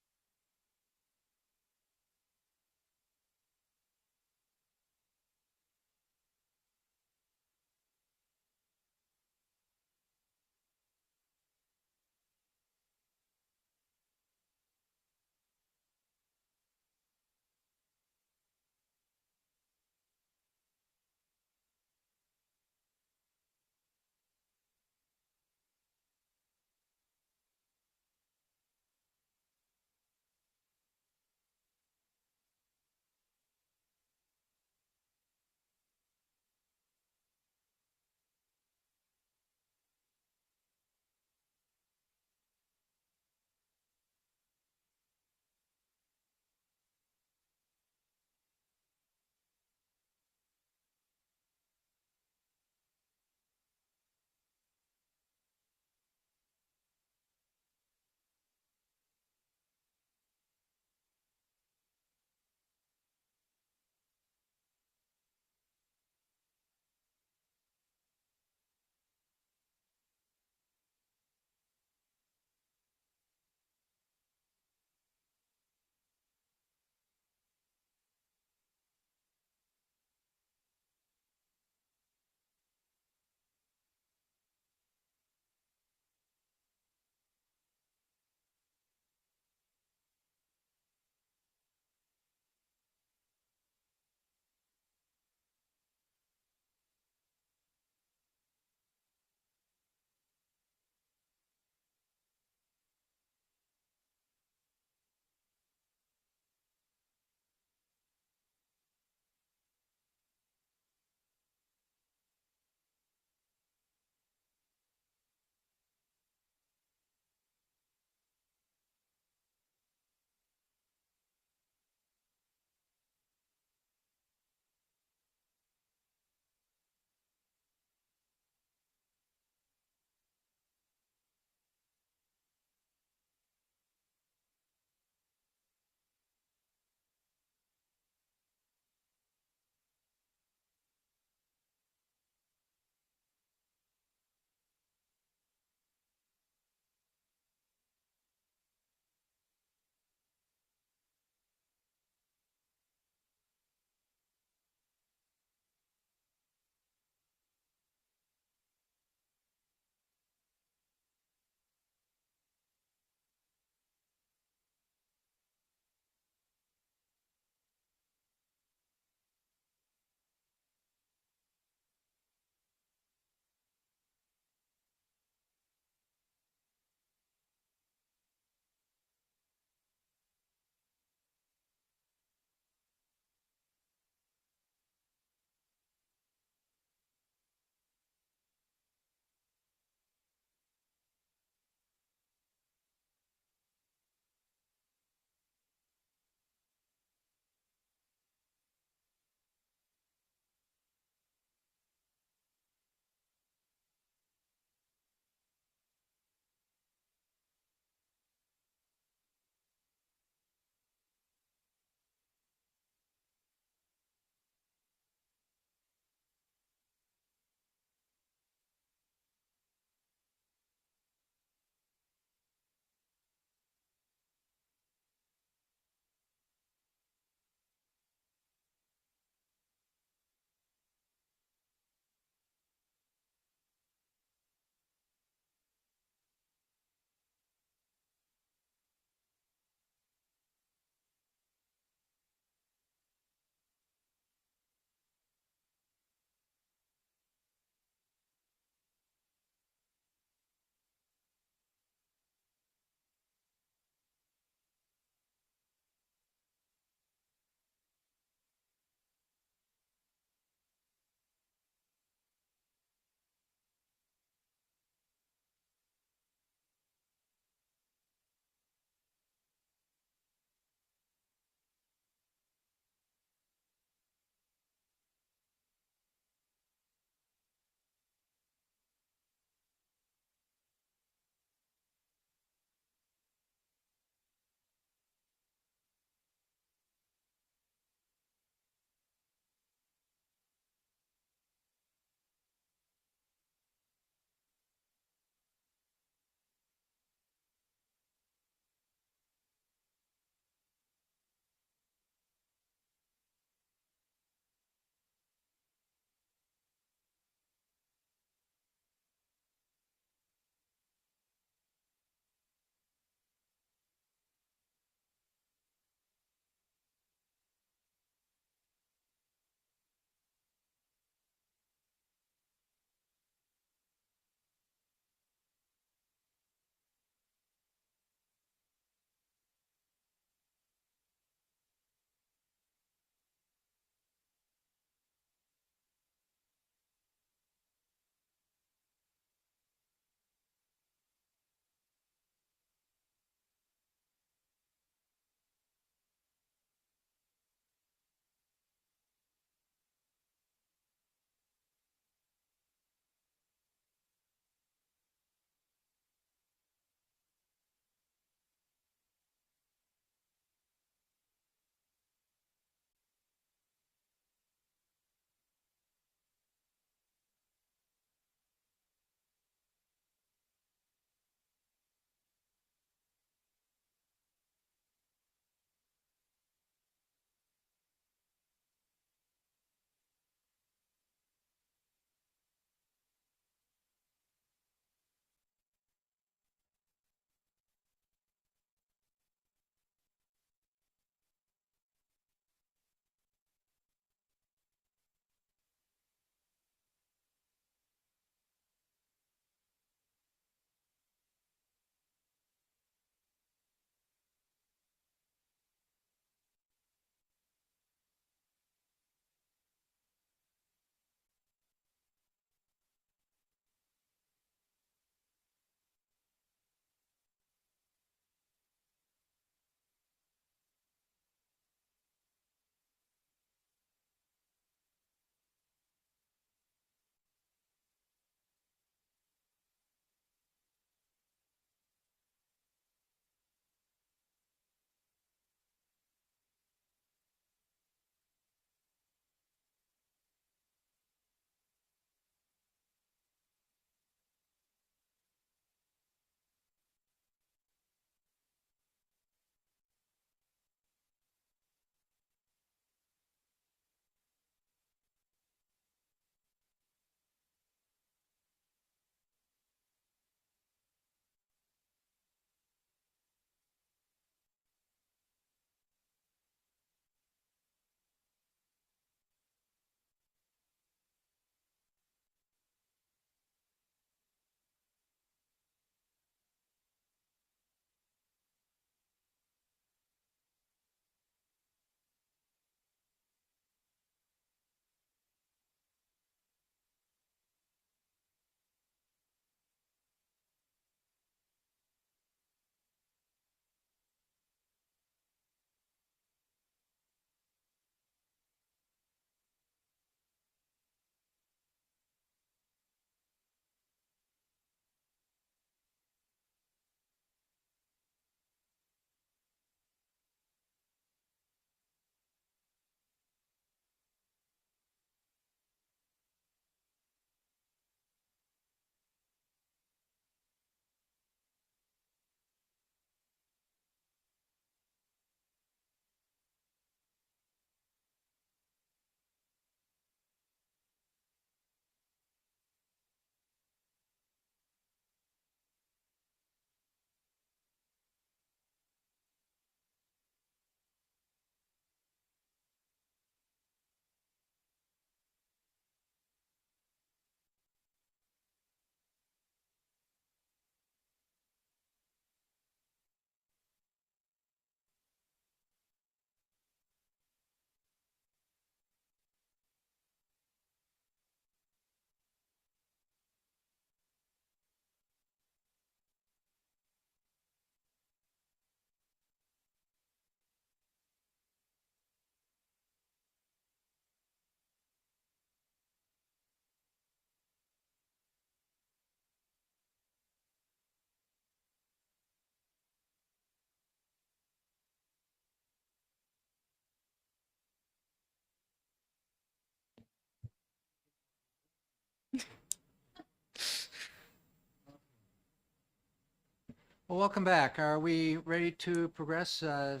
Well, welcome back. Are we ready to progress? Do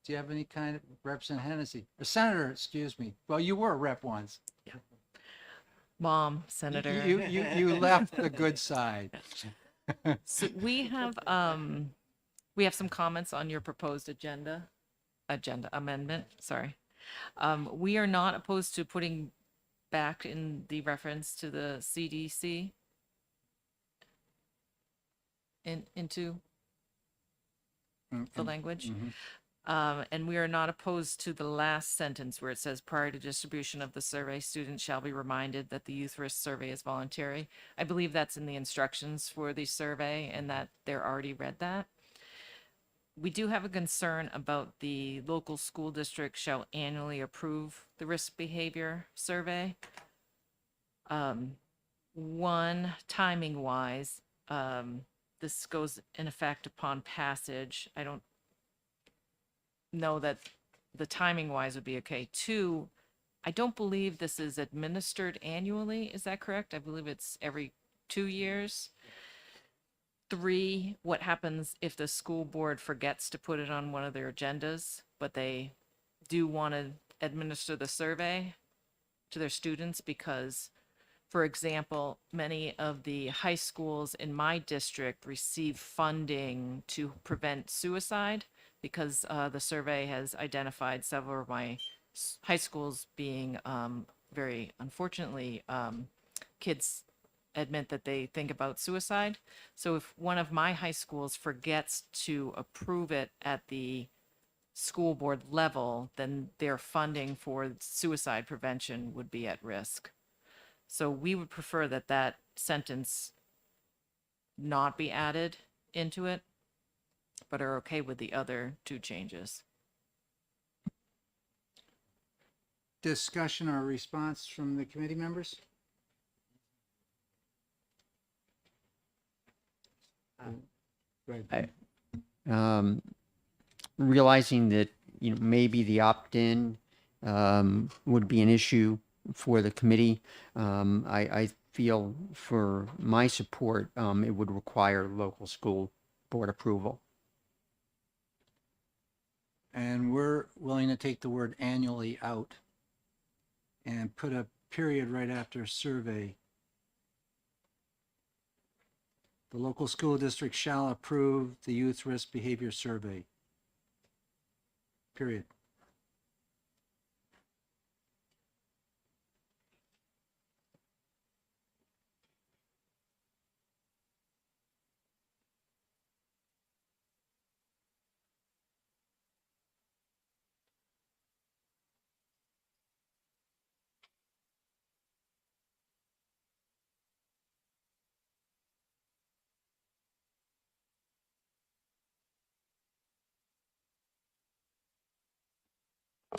you have any kind of Representative Hennessy, or Senator, excuse me. Well, you were a rep once. Mom, Senator. You left the good side. So we have some comments on your proposed agenda amendment, sorry. We are not opposed to putting back in the reference to the CDC into the language. And we are not opposed to the last sentence where it says, prior to distribution of the survey, students shall be reminded that the youth risk survey is voluntary. I believe that's in the instructions for the survey and that they're already read that. We do have a concern about the local school district shall annually approve the risk behavior survey. One, timing wise, this goes in effect upon passage. I don't know that the timing wise would be okay. Two, I don't believe this is administered annually. Is that correct? I believe it's every 2 years. Three, what happens if the school board forgets to put it on one of their agendas, but they do want to administer the survey to their students? Because, for example, many of the high schools in my district receive funding to prevent suicide because the survey has identified several of my high schools being very unfortunately kids admit that they think about suicide. So if one of my high schools forgets to approve it at the school board level, then their funding for suicide prevention would be at risk. So we would prefer that that sentence not be added into it, but are okay with the other two changes. Discussion or response from the committee members? Go ahead. Realizing that, maybe the opt-in would be an issue for the committee, I feel for my support, it would require local school board approval. And we're willing to take the word annually out and put a period right after survey. The local school district shall approve the youth risk behavior survey. Period.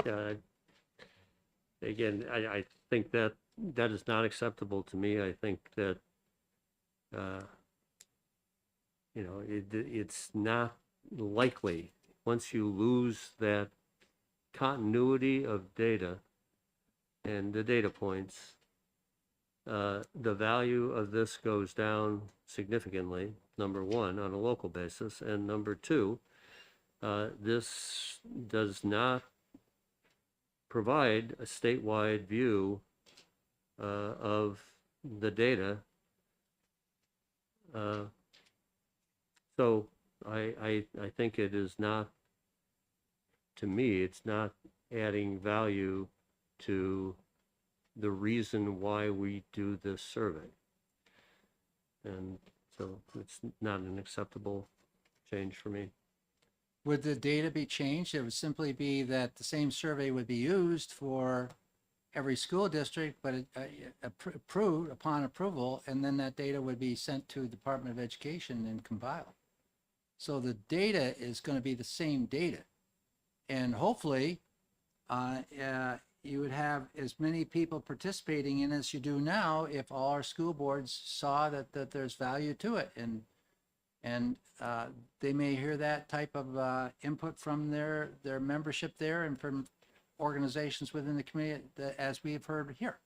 Yeah, again, I think that is not acceptable to me. I think that, it's not likely, once you lose that continuity of data and the data points, the value of this goes down significantly, number one, on a local basis, and number two, this does not provide a statewide view of the data. So I think it is not, to me, it's not adding value to the reason why we do this survey. And so it's not an acceptable change for me. Would the data be changed? It would simply be that the same survey would be used for every school district, but approved upon approval, and then that data would be sent to the Department of Education and compiled. So the data is going to be the same data. And hopefully, you would have as many people participating in as you do now if all our school boards saw that there's value to it. And they may hear that type of input from their membership there and from organizations within the community, as we have heard here.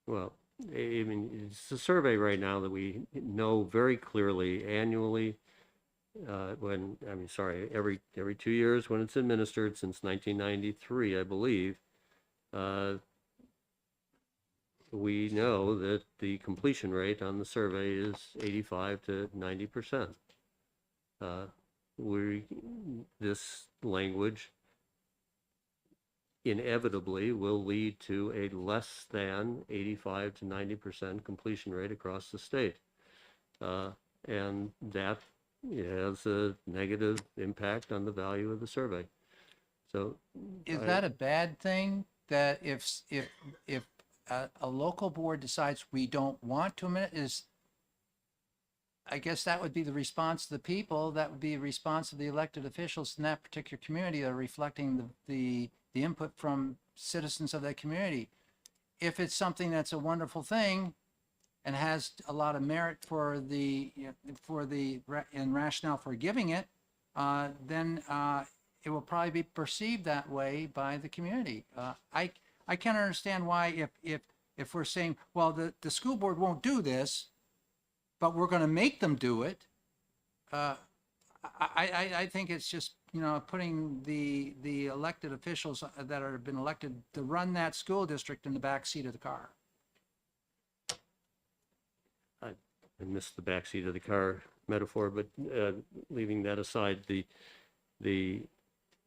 Well, I mean, it's a survey right now that we know very clearly annually, every 2 years when it's administered since 1993, I believe. We know that the completion rate on the survey is 85 to 90%. This language inevitably will lead to a less than 85 to 90% completion rate across the state. And that has a negative impact on the value of the survey. So Is that a bad thing? That if a local board decides we don't want to admit it, I guess that would be the response of the people. That would be a response of the elected officials in that particular community that are reflecting the input from citizens of that community. If it's something that's a wonderful thing and has a lot of merit for the and rationale for giving it, then it will probably be perceived that way by the community. I can't understand why if we're saying, well, the school board won't do this, but we're going to make them do it. I think it's just, putting the elected officials that have been elected to run that school district in the back seat of the car. I missed the backseat of the car metaphor, but leaving that aside, I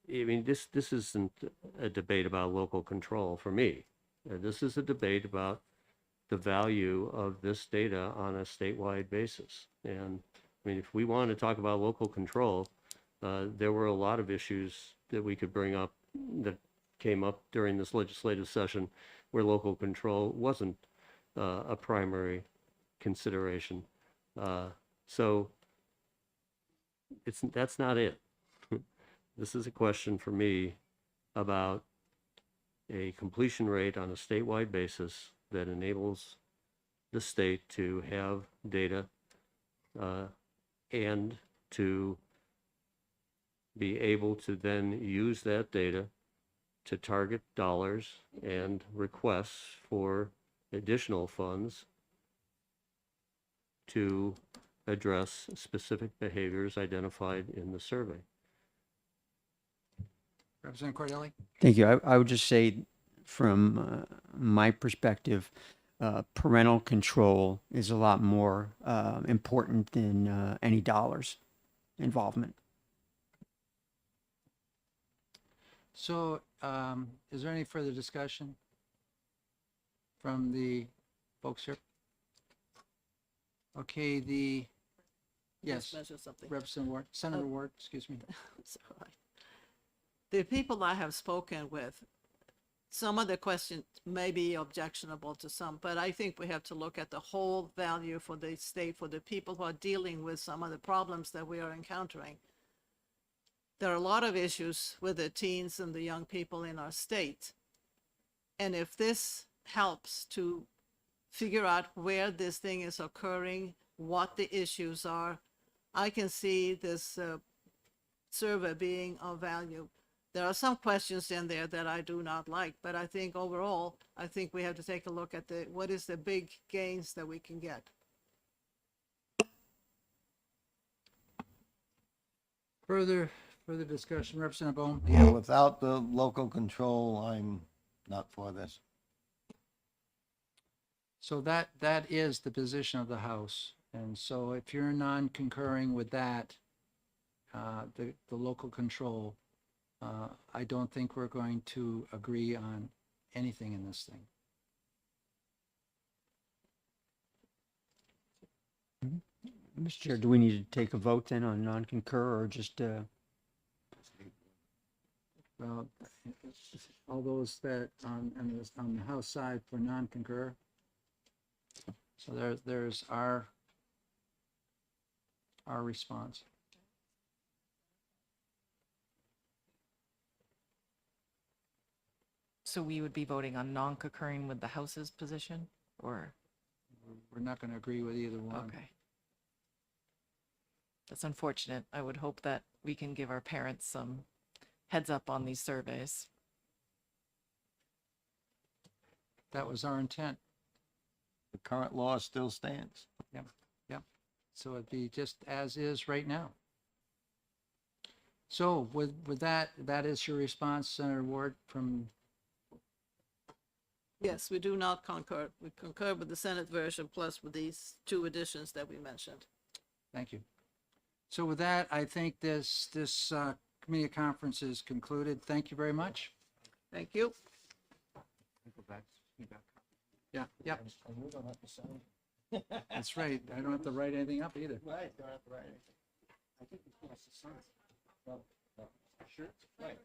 mean, this isn't a debate about local control for me. This is a debate about the value of this data on a statewide basis. And I mean, if we want to talk about local control, there were a lot of issues that we could bring up that came up during this legislative session where local control wasn't a primary consideration. So that's not it. This is a question for me about a completion rate on a statewide basis that enables the state to have data and to be able to then use that data to target dollars and requests for additional funds to address specific behaviors identified in the survey. Representative Cordelli? Thank you. I would just say from my perspective, parental control is a lot more important than any dollars involvement. So, is there any further discussion from the folks here? Okay, yes, Mention something. Representative Ward, Senator Ward, excuse me. It's all right. The people I have spoken with, some of the questions may be objectionable to some, but I think we have to look at the whole value for the state, for the people who are dealing with some of the problems that we are encountering. There are a lot of issues with the teens and the young people in our state. And if this helps to figure out where this thing is occurring, what the issues are, I can see this survey being of value. There are some questions in there that I do not like, but I think overall, I think we have to take a look at what is the big gains that we can get. Further discussion, Representative Bohm? Yeah, without the local control, I'm not for this. So that is the position of the House. And so if you're non-concurring with that, the local control, I don't think we're going to agree on anything in this thing. Mr. Chair, do we need to take a vote then on non-concur or just, Well, all those that on the House side for non-concur. So there's our response. So we would be voting on non-concurring with the House's position, or? We're not going to agree with either one. Okay. That's unfortunate. I would hope that we can give our parents some heads up on these surveys. That was our intent. the current law still stands. Yep, yep. So it'd be just as is right now. So with that, that is your response, Senator Ward, from, Yes, we do not concur. We concur with the Senate version plus with these two additions that we mentioned. thank you. So with that, I think this committee conference is concluded. Thank you very much. Thank you. Yeah, yeah. That's right. I don't have to write anything up either. Right, don't have to write anything. I think he wants to sign. Sure, right.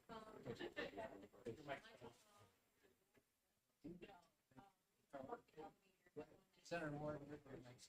Senator Ward, you're very nice.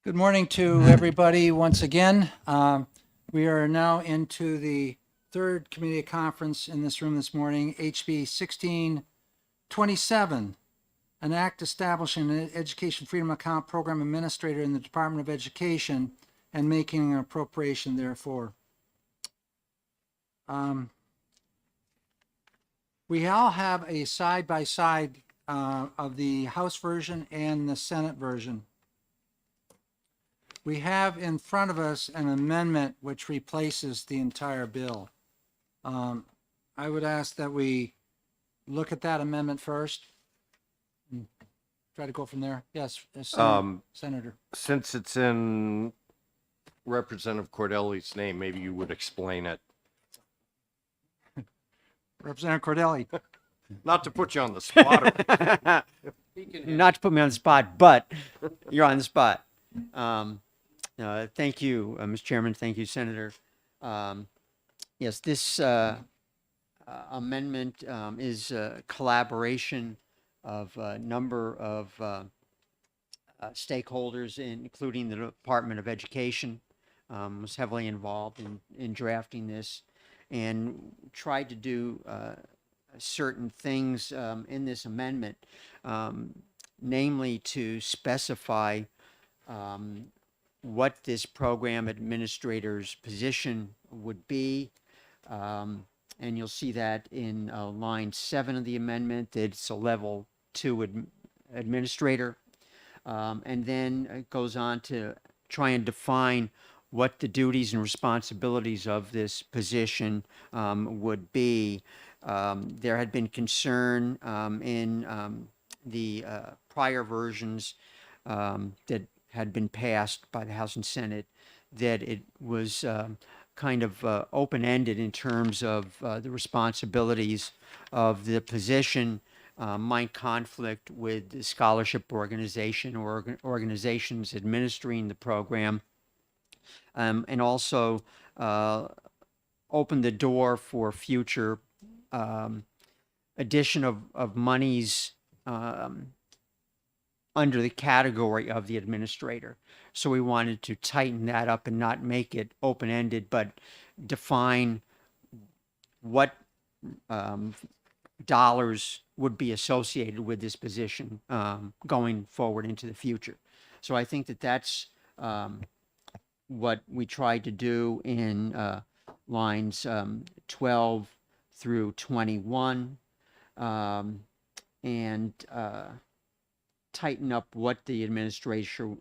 Good morning to everybody once again. We are now into the third community conference in this room this morning, HB 1627, an act establishing an Education Freedom Account Program Administrator in the Department of Education and making an appropriation therefore. We all have a side-by-side of the House version and the Senate version. We have in front of us an amendment which replaces the entire bill. I would ask that we look at that amendment first. And try to go from there. Yes, Senator. Since it's in Representative Cordelli's name, maybe you would explain it. Representative Cordelli. Not to put you on the spot. Not to put me on the spot, but you're on the spot. Thank you, Mr. Chairman. Thank you, Senator. Yes, this amendment is a collaboration of a number of stakeholders, including the Department of Education, was heavily involved in drafting this and tried to do certain things in this amendment, namely to specify what this program administrator's position would be. And you'll see that in line 7 of the amendment, that it's a level 2 administrator. And then it goes on to try and define what the duties and responsibilities of this position would be. There had been concern in the prior versions that had been passed by the House and Senate that it was kind of open-ended in terms of the responsibilities of the position might conflict with the scholarship organization or organizations administering the program, and also open the door for future addition of monies under the category of the administrator. So we wanted to tighten that up and not make it open-ended, but define what dollars would be associated with this position going forward into the future. So I think that that's what we tried to do in lines 12 through 21, and tighten up what the administrator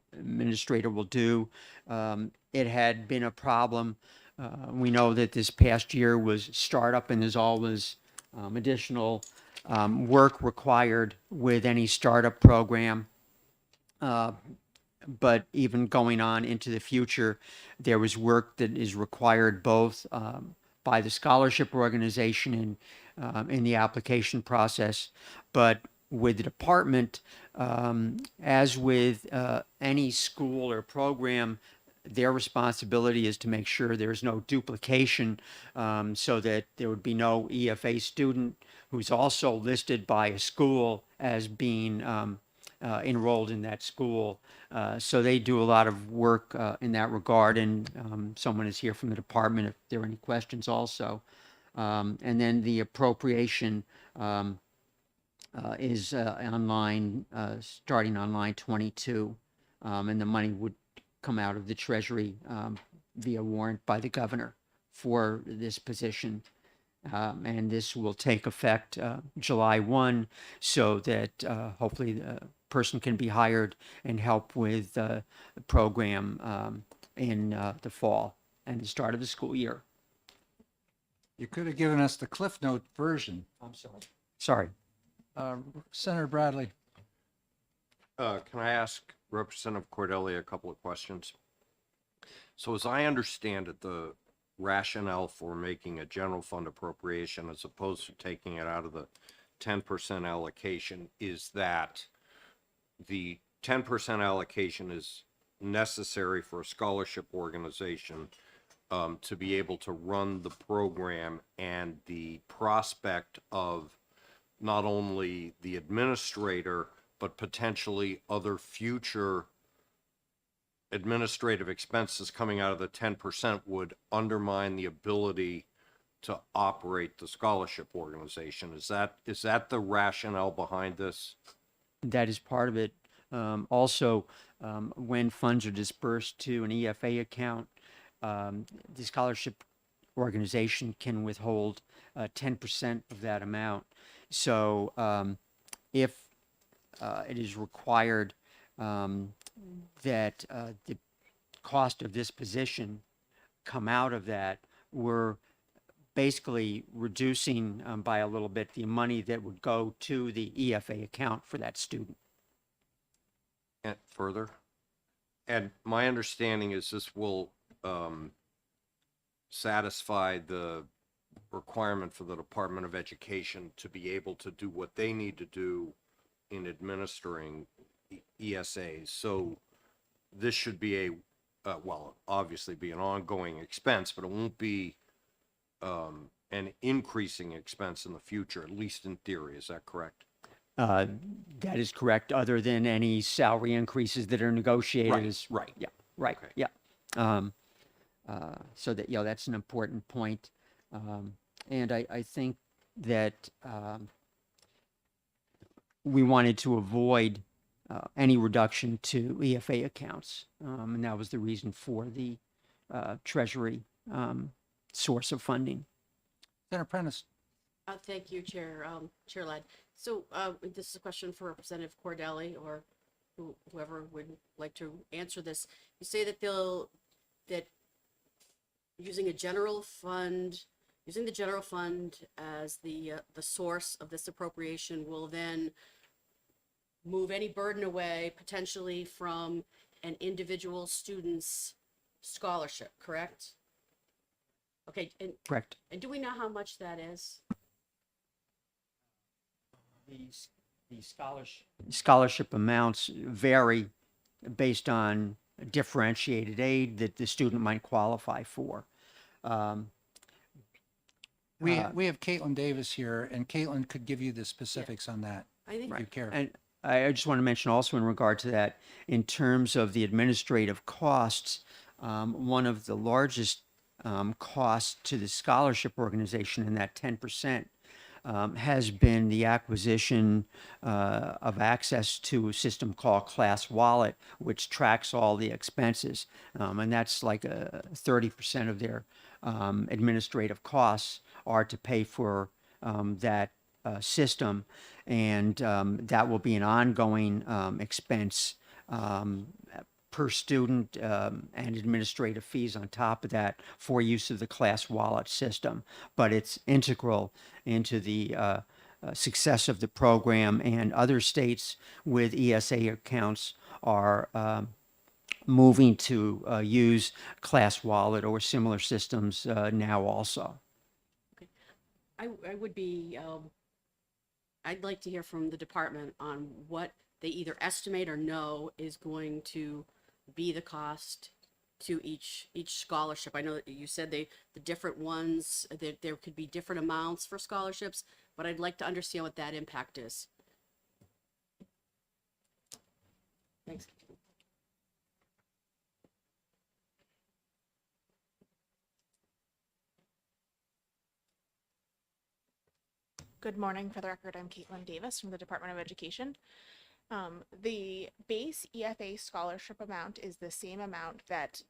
will do. It had been a problem. We know that this past year was startup, and there's always additional work required with any startup program. But even going on into the future, there was work that is required both by the scholarship organization and in the application process, but with the department, as with any school or program, their responsibility is to make sure there's no duplication, so that there would be no EFA student who's also listed by a school as being enrolled in that school. So they do a lot of work in that regard, and someone is here from the department if there are any questions also. And then the appropriation is on line, starting on line 22, and the money would come out of the Treasury via warrant by the governor for this position. And this will take effect July 1, so that hopefully the person can be hired and help with the program in the fall and the start of the school year. You could have given us the Cliff Note version. I'm sorry. Sorry. Senator Bradley. Can I ask Representative Cordelli a couple of questions? So as I understand it, the rationale for making a general fund appropriation as opposed to taking it out of the 10% allocation is that the 10% allocation is necessary for a scholarship organization to be able to run the program, and the prospect of not only the administrator, but potentially other future administrative expenses coming out of the 10% would undermine the ability to operate the scholarship organization. Is that the rationale behind this? That is part of it. Also, when funds are dispersed to an EFA account, the scholarship organization can withhold 10% of that amount. So if it is required that the cost of this position come out of that, we're basically reducing by a little bit the money that would go to the EFA account for that student. And further? And my understanding is this will satisfy the requirement for the Department of Education to be able to do what they need to do in administering ESAs. So this should be well, obviously be an ongoing expense, but it won't be an increasing expense in the future, at least in theory. Is that correct? That is correct, other than any salary increases that are negotiated. Right, right. Yeah, right, Okay. yeah. So that, that's an important point. And I think that we wanted to avoid any reduction to EFA accounts. And that was the reason for the Treasury source of funding. Senator Prentice. Thank you, Chair Ladd. So this is a question for Representative Cordelli or whoever would like to answer this. You say that that using the general fund as the source of this appropriation will then move any burden away potentially from an individual student's scholarship, correct? Okay, and Correct. do we know how much that is? The scholarship amounts vary based on differentiated aid that the student might qualify for. We have Caitlin Davis here, and Caitlin could give you the specifics on that. I think If you care. And I just want to mention also in regard to that, in terms of the administrative costs, one of the largest costs to the scholarship organization in that 10% has been the acquisition of access to a system called Class Wallet, which tracks all the expenses. And that's like 30% of their administrative costs are to pay for that system. And that will be an ongoing expense per student and administrative fees on top of that for use of the Class Wallet system. But it's integral into the success of the program, and other states with ESA accounts are moving to use Class Wallet or similar systems now also. I would be, I'd like to hear from the department on what they either estimate or know is going to be the cost to each scholarship. I know that you said the different ones, there could be different amounts for scholarships, but I'd like to understand what that impact is. Thanks. Good morning. For the record, I'm Caitlin Davis from the Department of Education. The base EFA scholarship amount is the same amount that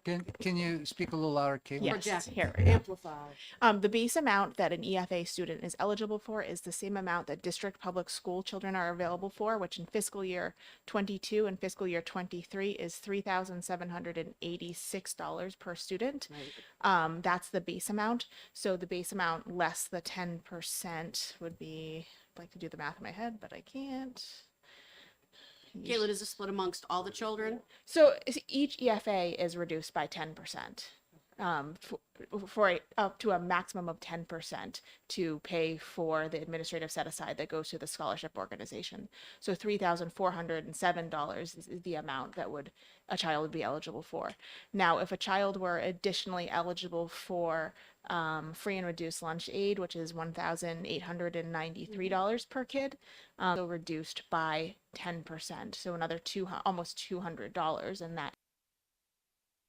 Can you speak a little louder, Caitlin? Yes, here. Amplify. The base amount that an EFA student is eligible for is the same amount that district public school children are available for, which in fiscal year 22 and fiscal year 23 is $3,786 per student. Right. That's the base amount. So the base amount less the 10% would be, I'd like to do the math in my head, but I can't. Caitlin, is this split amongst all the children? So each EFA is reduced by 10%, up to a maximum of 10% to pay for the administrative set aside that goes to the scholarship organization. So $3,407 is the amount that a child would be eligible for. Now, if a child were additionally eligible for free and reduced lunch aid, which is $1,893 per kid, so reduced by 10%, so another almost $200, and that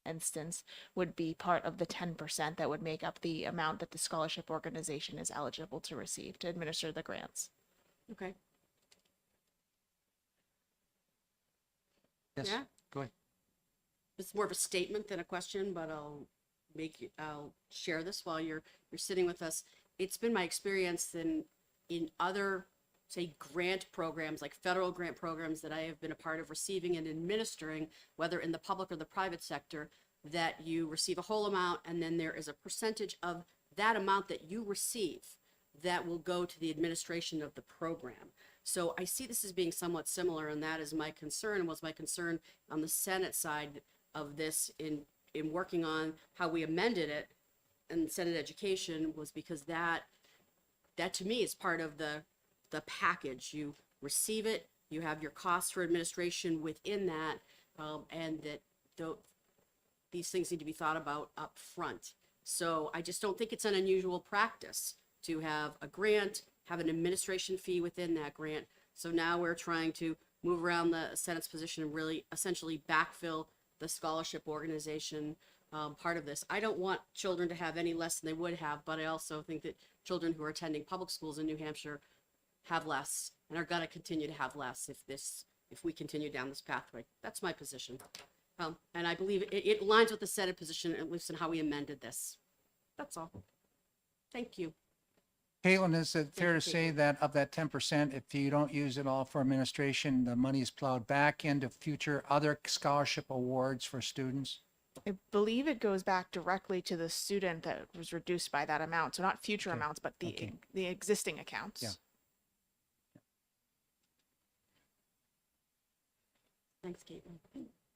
instance would be part of the 10% that would make up the amount that the scholarship organization is eligible to receive to administer the grants. Okay. Yes, Yeah. go ahead. It's more of a statement than a question, but I'll share this while you're sitting with us. It's been my experience in other, say, grant programs, like federal grant programs that I have been a part of receiving and administering, whether in the public or the private sector, that you receive a whole amount and then there is a percentage of that amount that you receive that will go to the administration of the program. So I see this as being somewhat similar, and that is my concern, and was my concern on the Senate side of this in working on how we amended it in Senate Education, was because that to me is part of the package. You receive it, you have your costs for administration within that, and that these things need to be thought about up front. So I just don't think it's an unusual practice to have a grant, have an administration fee within that grant. So now we're trying to move around the Senate's position and really essentially backfill the scholarship organization part of this. I don't want children to have any less than they would have, but I also think that children who are attending public schools in New Hampshire have less and are going to continue to have less if we continue down this pathway. That's my position. And I believe it aligns with the Senate position, at least in how we amended this. That's all. Thank you. Caitlin, is it fair you, to say Caitlin. that of that 10%, if you don't use it all for administration, the money is plowed back into future other scholarship awards for students? I believe it goes back directly to the student that was reduced by that amount. So not future Okay. amounts, but the Okay. the existing accounts. Yeah. Thanks, Caitlin.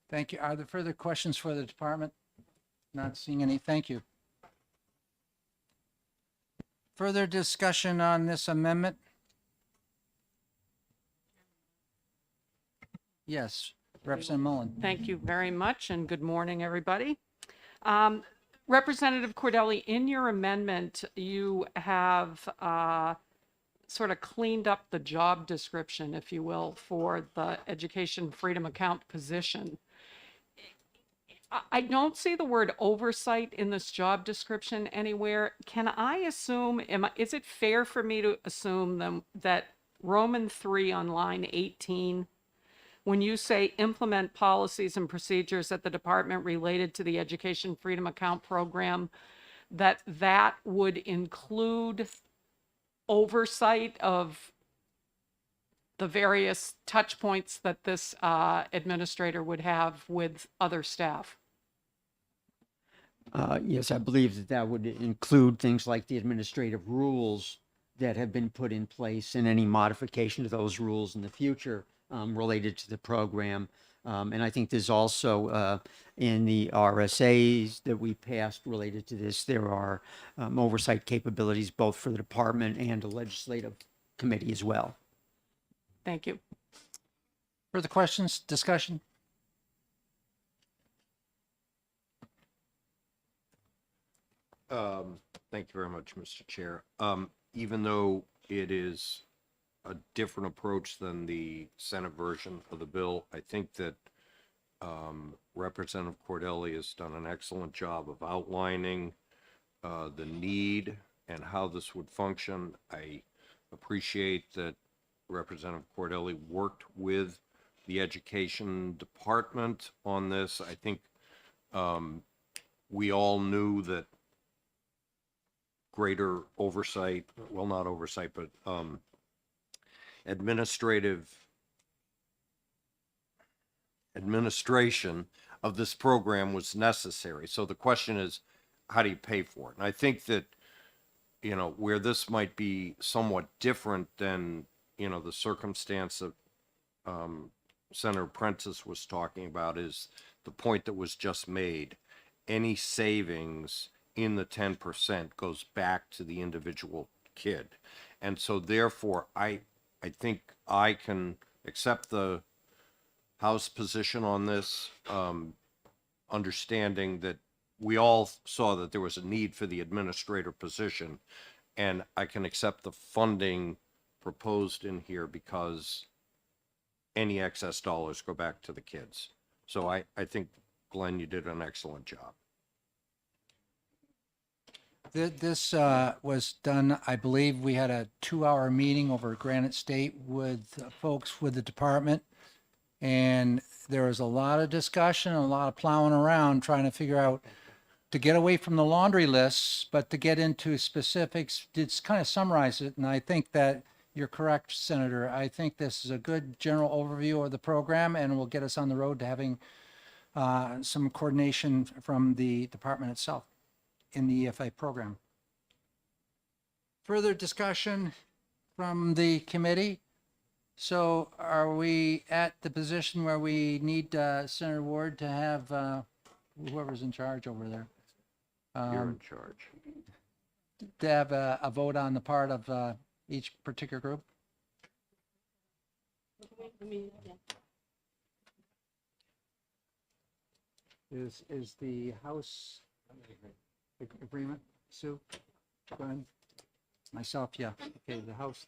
Thank you. Are there further questions for the department? Not seeing any. Thank you. Further discussion on this amendment? Yes, Representative Mullen. Thank you very much, and good morning, everybody. Representative Cordelli, in your amendment, you have sort of cleaned up the job description, if you will, for the Education Freedom Account position. I don't see the word oversight in this job description anywhere. Can I assume, is it fair for me to assume that Roman 3 on line 18, when you say implement policies and procedures at the department related to the Education Freedom Account program, that would include oversight of the various touch points that this administrator would have with other staff? Yes, I believe that would include things like the administrative rules that have been put in place and any modification to those rules in the future related to the program. And I think there's also in the RSAs that we passed related to this, there are oversight capabilities both for the department and the legislative committee as well. Thank you. Further questions, discussion? Thank you very much, Mr. Chair. Even though it is a different approach than the Senate version of the bill, I think that Representative Cordelli has done an excellent job of outlining the need and how this would function. I appreciate that Representative Cordelli worked with the Education Department on this. I think we all knew that greater oversight, well, not oversight, but administration of this program was necessary. So the question is, how do you pay for it? And I think that, you know, where this might be somewhat different than, you know, the circumstance that Senator Prentice was talking about is the point that was just made. Any savings in the 10% goes back to the individual kid. And so therefore, I think I can accept the House position on this, understanding that we all saw that there was a need for the administrator position, and I can accept the funding proposed in here because any excess dollars go back to the kids. So I think Glenn, you did an excellent job. This was done, I believe we had a 2-hour meeting over at Granite State with folks with the department. And there was a lot of discussion, a lot of plowing around, trying to figure out to get away from the laundry lists, but to get into specifics, just kind of summarize it. And I think that you're correct, Senator. I think this is a good general overview of the program and will get us on the road to having some coordination from the department itself in the EFA program. Further discussion from the committee? So are we at the position where we need Senator Ward to have whoever's in charge over there? You're in charge. To have a vote on the part of each particular group? Is the House agreement, Sue? Glenn? Myself, yeah. Okay, the House.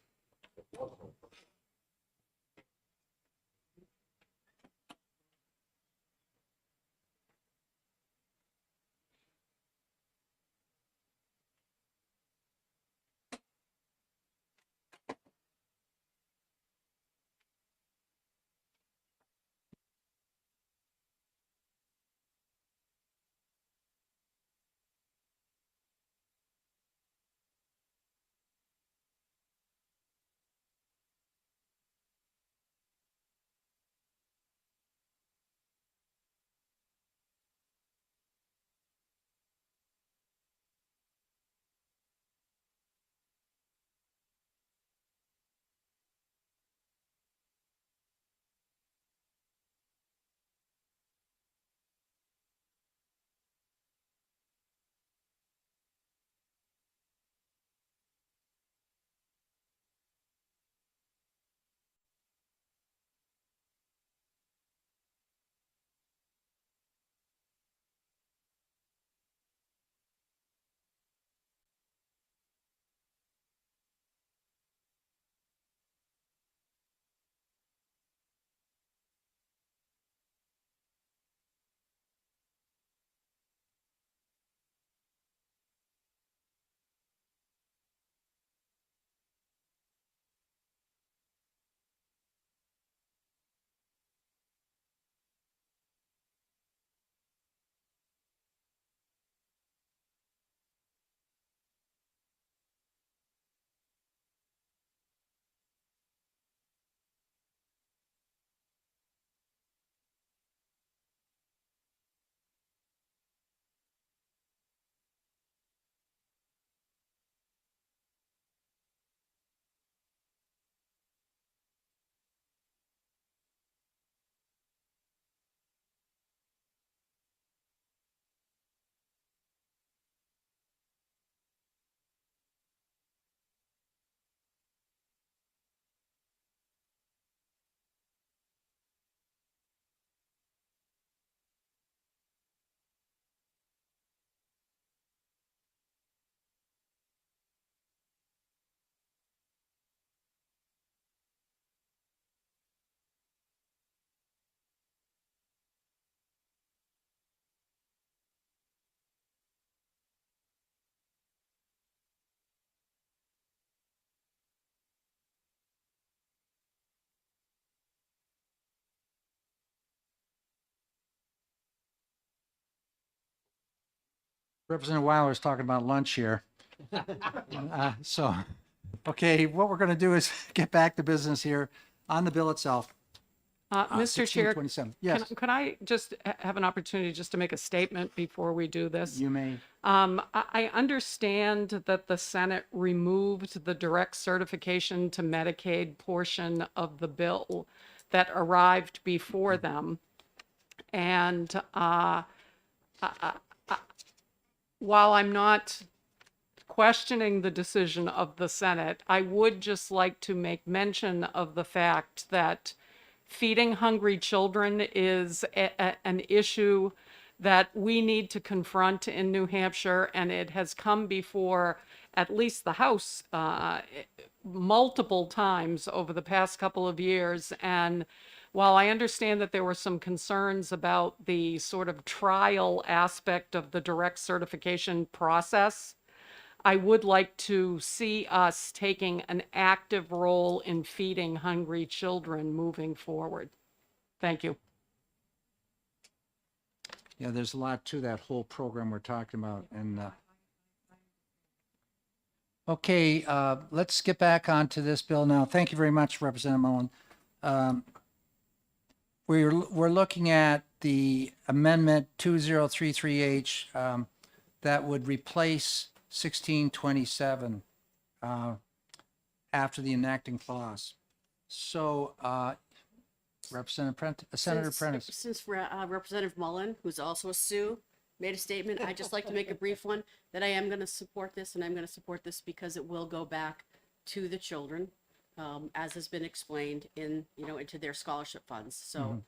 Representative Weiler is talking about lunch here. Okay, what we're going to do is get back to business here on the bill itself. Mr. Chair, 1627. Yes, can I just have an opportunity just to make a statement before we do this? you may. I understand that the Senate removed the direct certification to Medicaid portion of the bill that arrived before them. And while I'm not questioning the decision of the Senate, I would just like to make mention of the fact that feeding hungry children is an issue that we need to confront in New Hampshire, and it has come before at least the House multiple times over the past couple of years. And while I understand that there were some concerns about the sort of trial aspect of the direct certification process, I would like to see us taking an active role in feeding hungry children moving forward. Thank you. Yeah, there's a lot to that whole program we're talking about, and okay, let's get back onto this bill now. Thank you very much, Representative Mullen. Um, we're looking at the amendment 2033H that would replace 1627 after the enacting clause. So, Senator Prentice. Since Representative Mullen, who's also a Sioux, made a statement, I'd just like to make a brief one, that I am going to support this, and I'm going to support this because it will go back to the children, as has been explained in, into their scholarship funds. So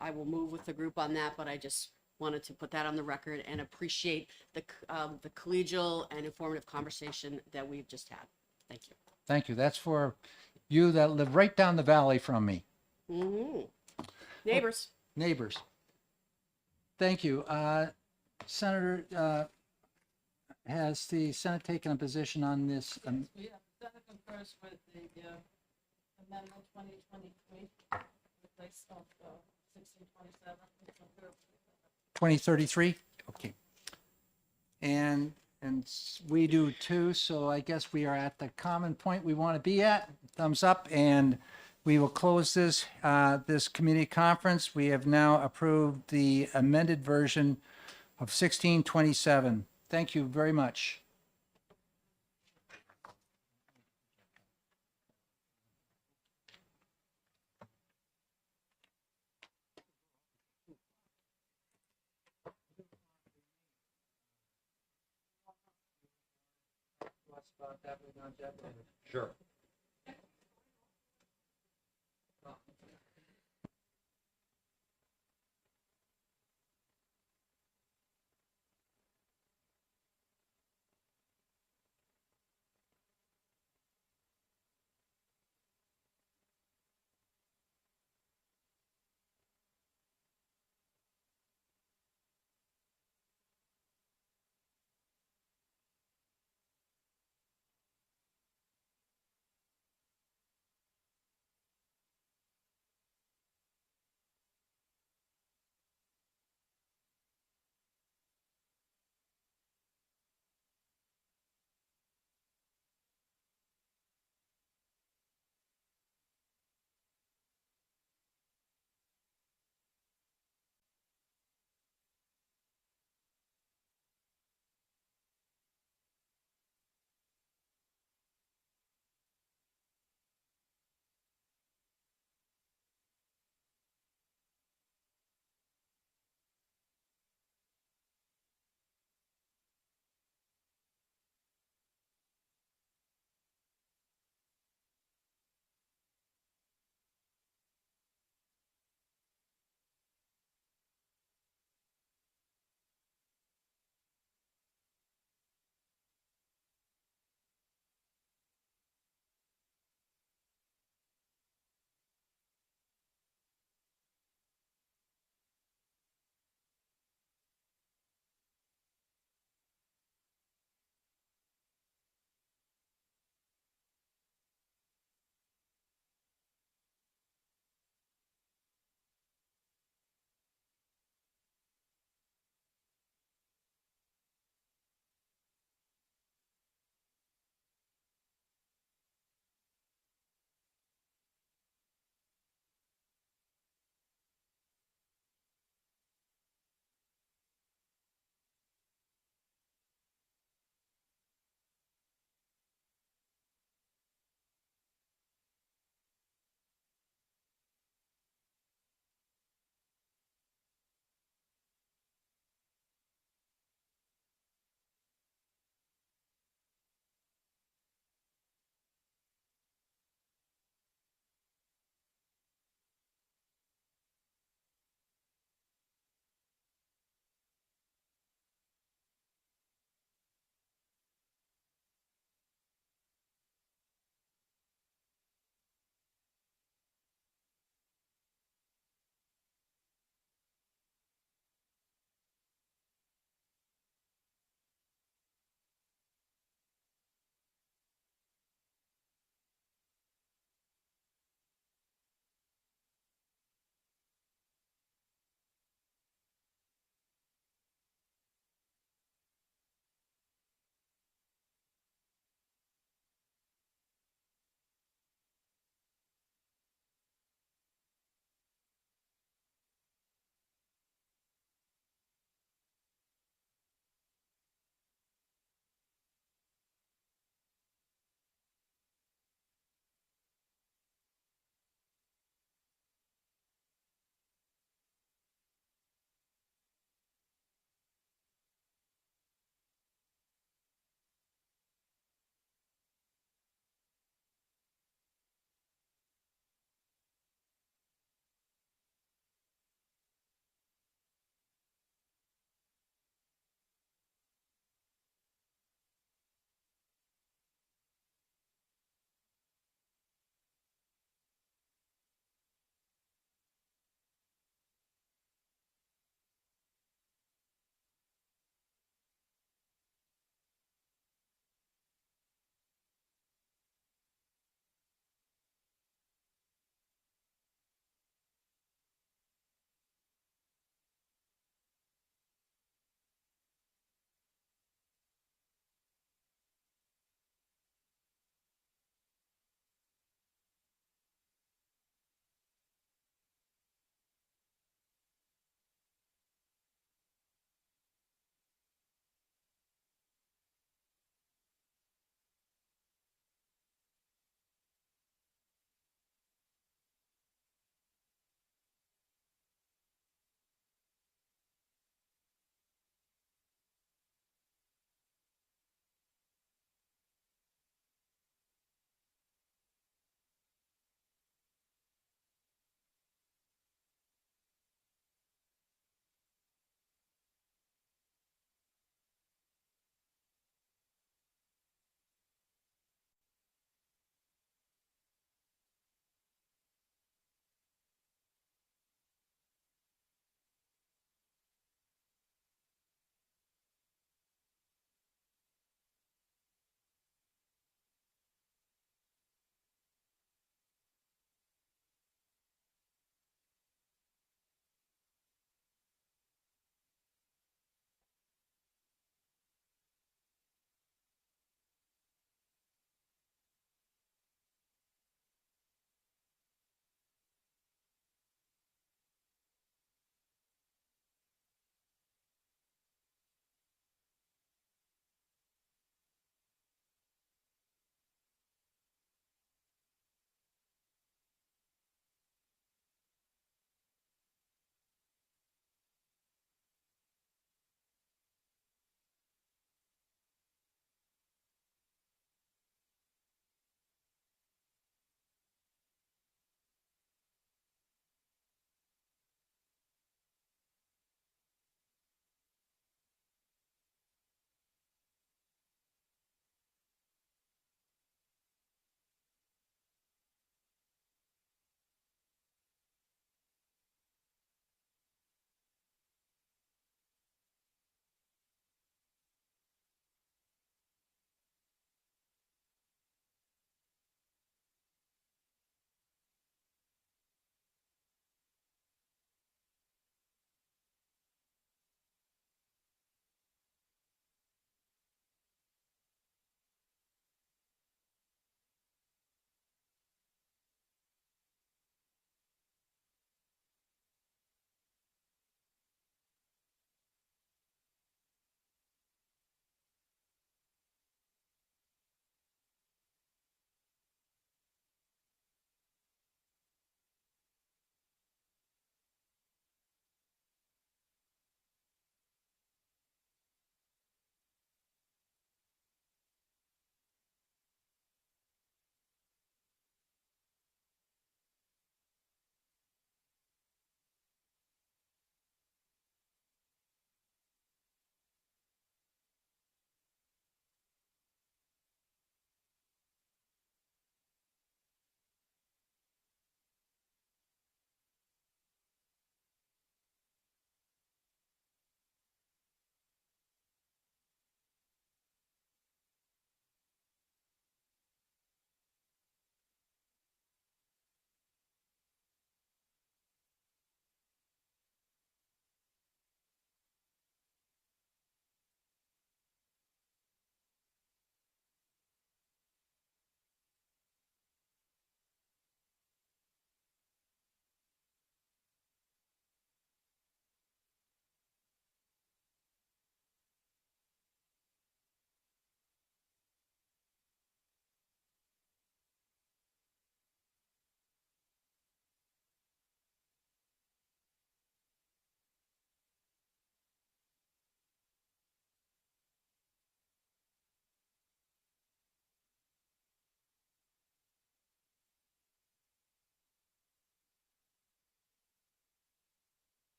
I will move with the group on that, but I just wanted to put that on the record and appreciate the collegial and informative conversation that we've just had. Thank you. Thank you. That's for you that live right down the valley from me. Neighbors. Neighbors. Thank you. Senator, has the Senate taken a position on this? Yeah, Senate concurs with the amendment 2023, replace of 1627. 2033? Okay. And we do too, so I guess we are at the common point we want to be at. Thumbs up, and we will close this community conference. We have now approved the amended version of 1627. Thank you very much. Sure.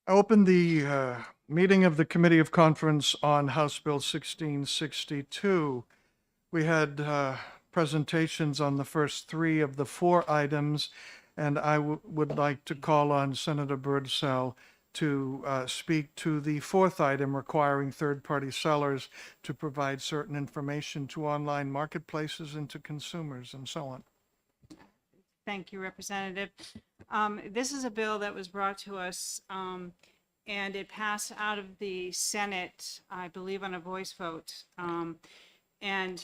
I opened the meeting of the Committee of Conference on House Bill 1662. We had presentations on the first three of the four items, and I would like to call on Senator Birdsell to speak to the fourth item requiring third-party sellers to provide certain information to online marketplaces and to consumers and so on. Thank you, Representative. This is a bill that was brought to us, and it passed out of the Senate, I believe, on a voice vote. And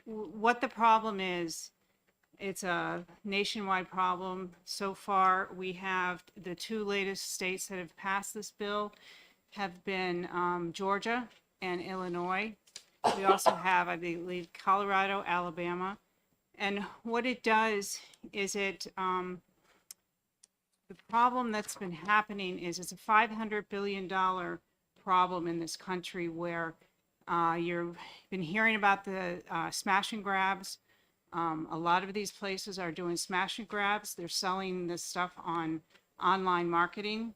what the problem is, it's a nationwide problem. So far, we have the two latest states that have passed this bill have been Georgia and Illinois. We also have, I believe, Colorado, Alabama. And what it does is the problem that's been happening is it's a $500 billion problem in this country where you've been hearing about the smash and grabs. A lot of these places are doing smash and grabs. They're selling this stuff on online marketing.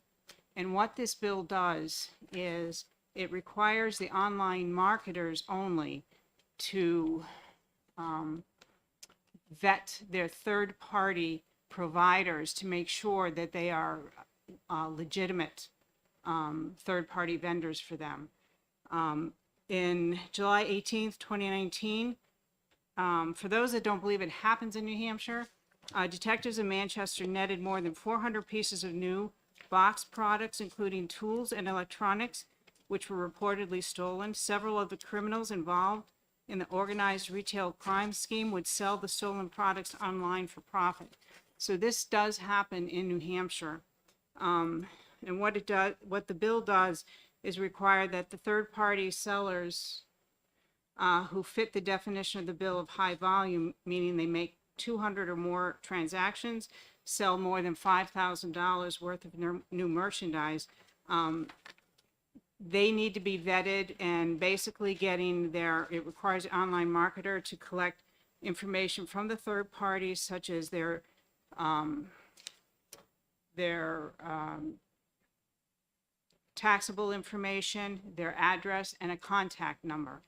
And what this bill does is it requires the online marketers only to vet their third-party providers to make sure that they are legitimate third-party vendors for them. In July 18th, 2019, for those that don't believe it happens in New Hampshire, detectives in Manchester netted more than 400 pieces of new box products, including tools and electronics, which were reportedly stolen. Several of the criminals involved in the organized retail crime scheme would sell the stolen products online for profit. So this does happen in New Hampshire. And what the bill does is require that the third-party sellers who fit the definition of the bill of high volume, meaning they make 200 or more transactions, sell more than $5,000 worth of new merchandise, they need to be vetted and basically it requires the online marketer to collect information from the third parties, such as their taxable information, their address, and a contact number.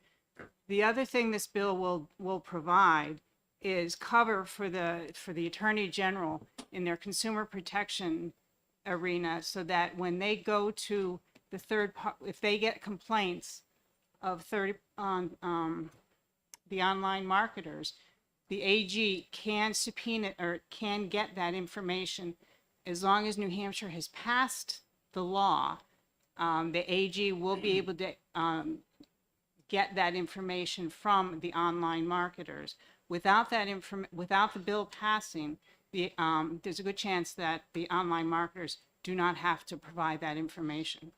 The other thing this bill will provide is cover for the Attorney General in their consumer protection arena, so that when they go to the if they get complaints of the online marketers, the AG can subpoena or can get that information. As long as New Hampshire has passed the law, the AG will be able to get that information from the online marketers. Without the bill passing, there's a good chance that the online marketers do not have to provide that information.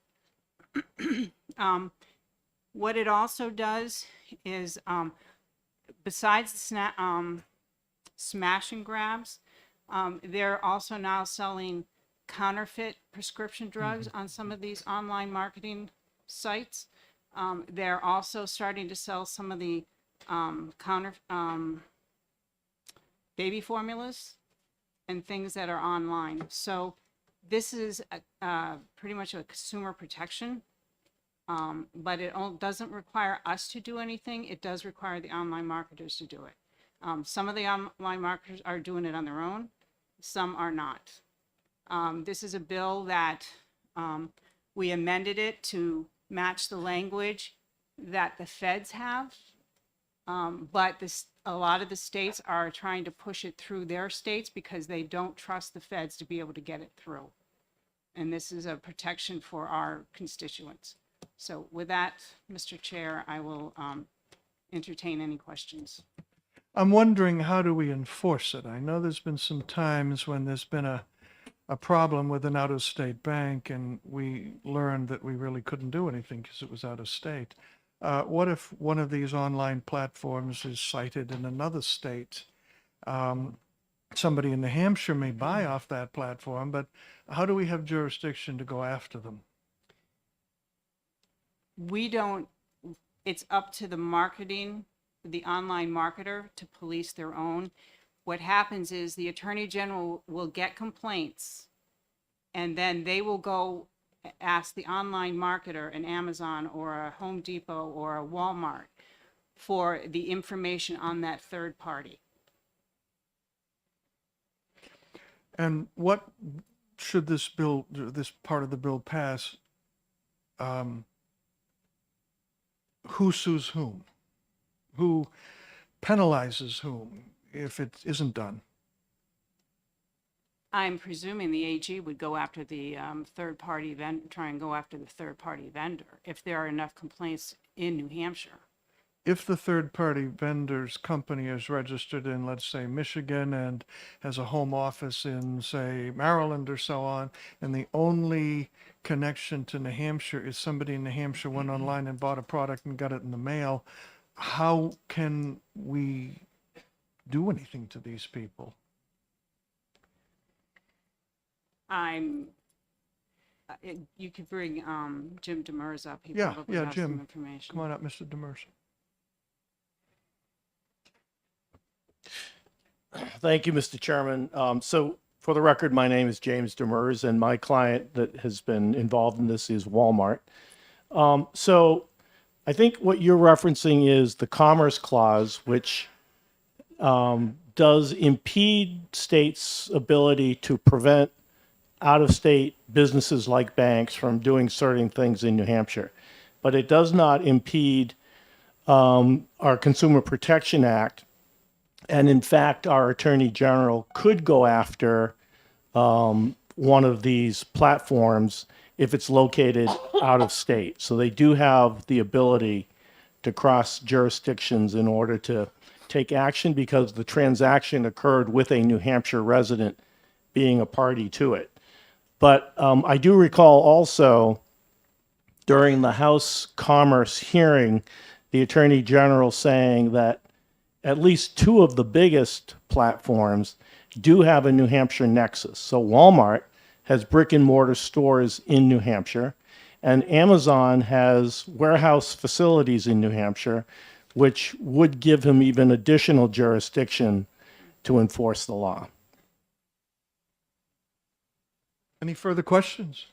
What it also does is, besides the smash and grabs, they're also now selling counterfeit prescription drugs on some of these online marketing sites. They're also starting to sell some of the baby formulas and things that are online. So this is pretty much a consumer protection, but it doesn't require us to do anything. It does require the online marketers to do it. Some of the online marketers are doing it on their own. Some are not. This is a bill that we amended it to match the language that the feds have, but a lot of the states are trying to push it through their states because they don't trust the feds to be able to get it through. And this is a protection for our constituents. So with that, Mr. Chair, I will entertain any questions. I'm wondering, how do we enforce it? I know there's been some times when there's been a problem with an out-of-state bank, and we learned that we really couldn't do anything because it was out of state. What if one of these online platforms is cited in another state? Somebody in New Hampshire may buy off that platform, but how do we have jurisdiction to go after them? We don't, it's up to the online marketer to police their own. What happens is the Attorney General will get complaints, and then they will go ask the online marketer, an Amazon or a Home Depot or a Walmart, for the information on that third party. And what should this bill, this part of the bill pass? Who sues whom? Who penalizes whom if it isn't done? I'm presuming the AG would go after the third party vendor, try and go after the third party vendor if there are enough complaints in New Hampshire. If the third-party vendor's company is registered in, let's say, Michigan and has a home office in, say, Maryland or so on, and the only connection to New Hampshire is somebody in New Hampshire went online and bought a product and got it in the mail, how can we do anything to these people? You could bring Jim Demers up. He Yeah, probably yeah, has Jim. some information. Come on up, Mr. Demers. Thank you, Mr. Chairman. So for the record, my name is James Demers, and my client that has been involved in this is Walmart. So I think what you're referencing is the Commerce Clause, which does impede states' ability to prevent out-of-state businesses like banks from doing certain things in New Hampshire. But it does not impede our Consumer Protection Act. And in fact, our Attorney General could go after one of these platforms if it's located out of state. So they do have the ability to cross jurisdictions in order to take action because the transaction occurred with a New Hampshire resident being a party to it. But I do recall also during the House Commerce hearing, the Attorney General saying that at least two of the biggest platforms do have a New Hampshire nexus. So Walmart has brick and mortar stores in New Hampshire, and Amazon has warehouse facilities in New Hampshire, which would give him even additional jurisdiction to enforce the law. Any further questions?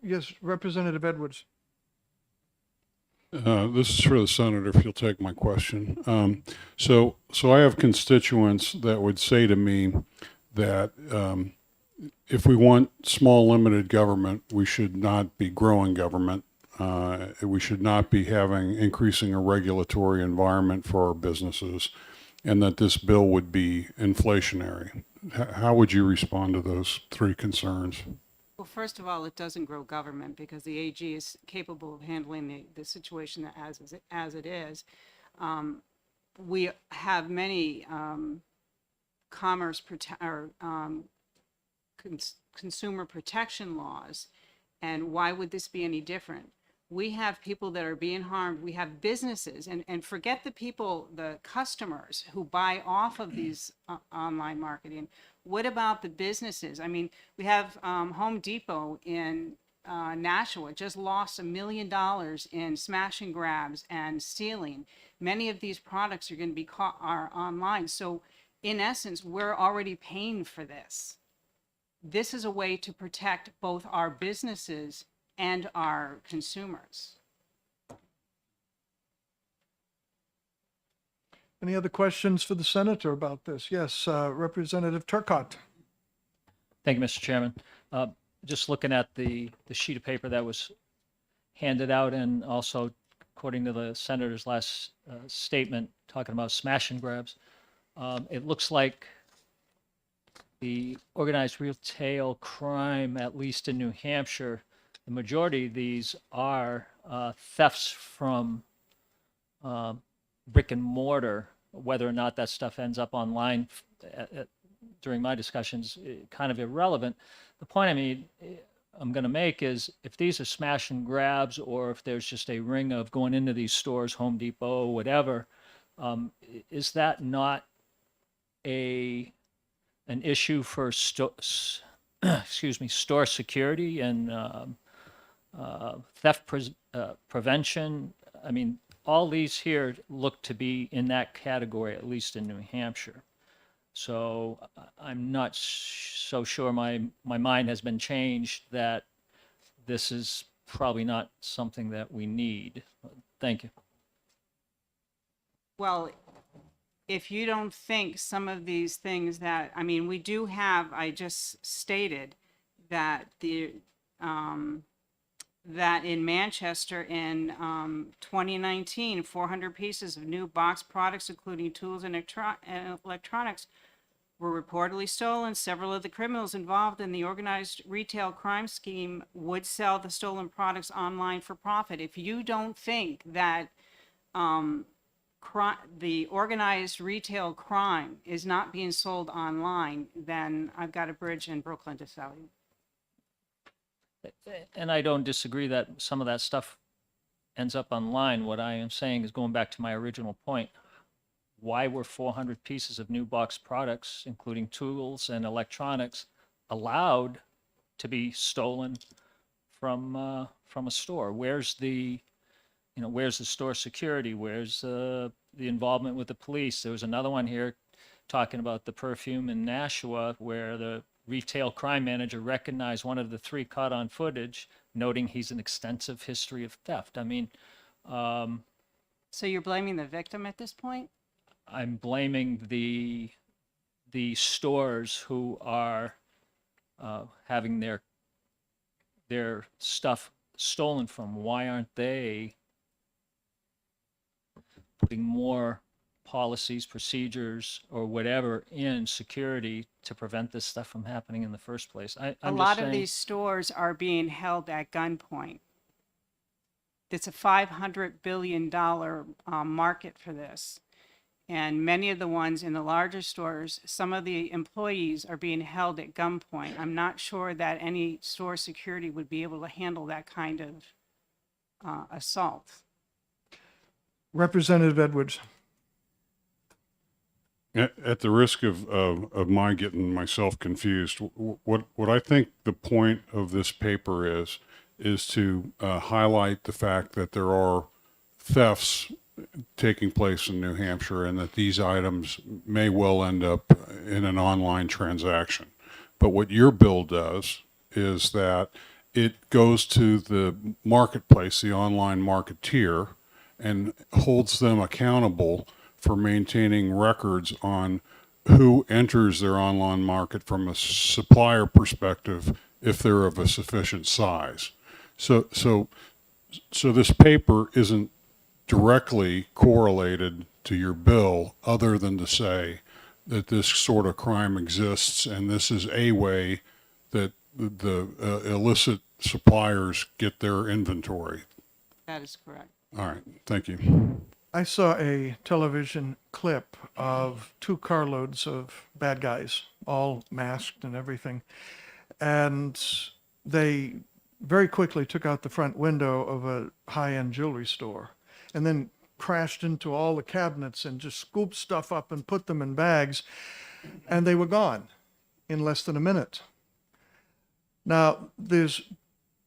Yes, Representative Edwards. This is for the senator, if you'll take my question. So I have constituents that would say to me that if we want small, limited government, we should not be growing government. We should not be increasing a regulatory environment for our businesses, and that this bill would be inflationary. How would you respond to those three concerns? Well, first of all, it doesn't grow government because the AG is capable of handling the situation as it is. We have many consumer protection laws, and why would this be any different? We have people that are being harmed. We have businesses, and forget the people, the customers who buy off of these online marketing. What about the businesses? I mean, we have Home Depot in Nashua just lost $1 million in smash and grabs and stealing. Many of these products are going to be are online. So in essence, we're already paying for this. This is a way to protect both our businesses and our consumers. Any other questions for the senator about this? Yes, Representative Turcott. Thank you, Mr. Chairman. Just looking at the sheet of paper that was handed out, and also according to the senator's last statement talking about smash and grabs, it looks like the organized retail crime, at least in New Hampshire, the majority of these are thefts from brick and mortar. Whether or not that stuff ends up online during my discussions, kind of irrelevant. The point I'm going to make is if these are smash and grabs, or if there's just a ring of going into these stores, Home Depot, whatever, is that not an issue for store security and theft prevention? I mean, all these here look to be in that category, at least in New Hampshire. So I'm not so sure my mind has been changed that this is probably not something that we need. Thank you. Well, if you don't think some of these things that, I mean, we do have, I just stated that that in Manchester in 2019, 400 pieces of new box products, including tools and electronics, were reportedly stolen. Several of the criminals involved in the organized retail crime scheme would sell the stolen products online for profit. If you don't think that the organized retail crime is not being sold online, then I've got a bridge in Brooklyn to sell you. And I don't disagree that some of that stuff ends up online. What I am saying is going back to my original point. Why were 400 pieces of new box products, including tools and electronics, allowed to be stolen from a store? Where's the store security? Where's the involvement with the police? There was another one here talking about the perfume in Nashua where the retail crime manager recognized one of the 3 caught on footage, noting he's an extensive history of theft. I mean, So you're blaming the victim at this point? I'm blaming the stores who are having their stuff stolen from. Why aren't they putting more policies, procedures, or whatever in security to prevent this stuff from happening in the first place? A lot of these stores are being held at gunpoint. It's a $500 billion market for this. And many of the ones in the larger stores, some of the employees are being held at gunpoint. I'm not sure that any store security would be able to handle that kind of assault. Representative Edwards. At the risk of my getting myself confused, what I think the point of this paper is to highlight the fact that there are thefts taking place in New Hampshire and that these items may well end up in an online transaction. But what your bill does is that it goes to the marketplace, the online marketeer, and holds them accountable for maintaining records on who enters their online market from a supplier perspective if they're of a sufficient size. So this paper isn't directly correlated to your bill other than to say that this sort of crime exists and this is a way that the illicit suppliers get their inventory. That is correct. All right, thank you. I saw a television clip of 2 carloads of bad guys, all masked and everything. And they very quickly took out the front window of a high-end jewelry store and then crashed into all the cabinets and just scooped stuff up and put them in bags. And they were gone in less than a minute. Now, there's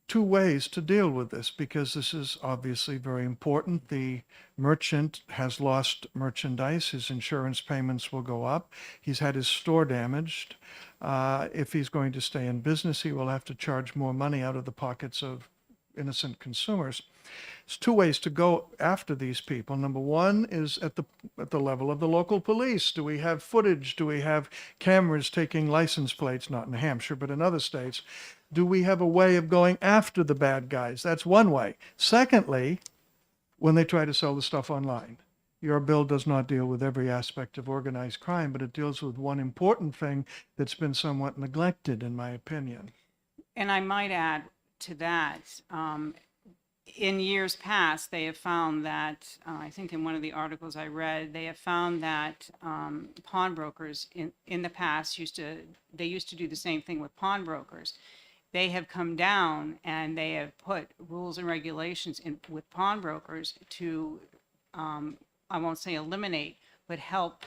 2 ways to deal with this because this is obviously very important. The merchant has lost merchandise. His insurance payments will go up. He's had his store damaged. If he's going to stay in business, he will have to charge more money out of the pockets of innocent consumers. There's 2 ways to go after these people. Number 1 is at the level of the local police. Do we have footage? Do we have cameras taking license plates? Not in New Hampshire, but in other states. Do we have a way of going after the bad guys? That's one way. Secondly, when they try to sell the stuff online. Your bill does not deal with every aspect of organized crime, but it deals with one important thing that's been somewhat neglected, in my opinion. And I might add to that, in years past, they have found that, I think in one of the articles I read, they have found that pawnbrokers in the past used to do the same thing with pawnbrokers. They have come down and they have put rules and regulations in with pawnbrokers to, I won't say eliminate, but help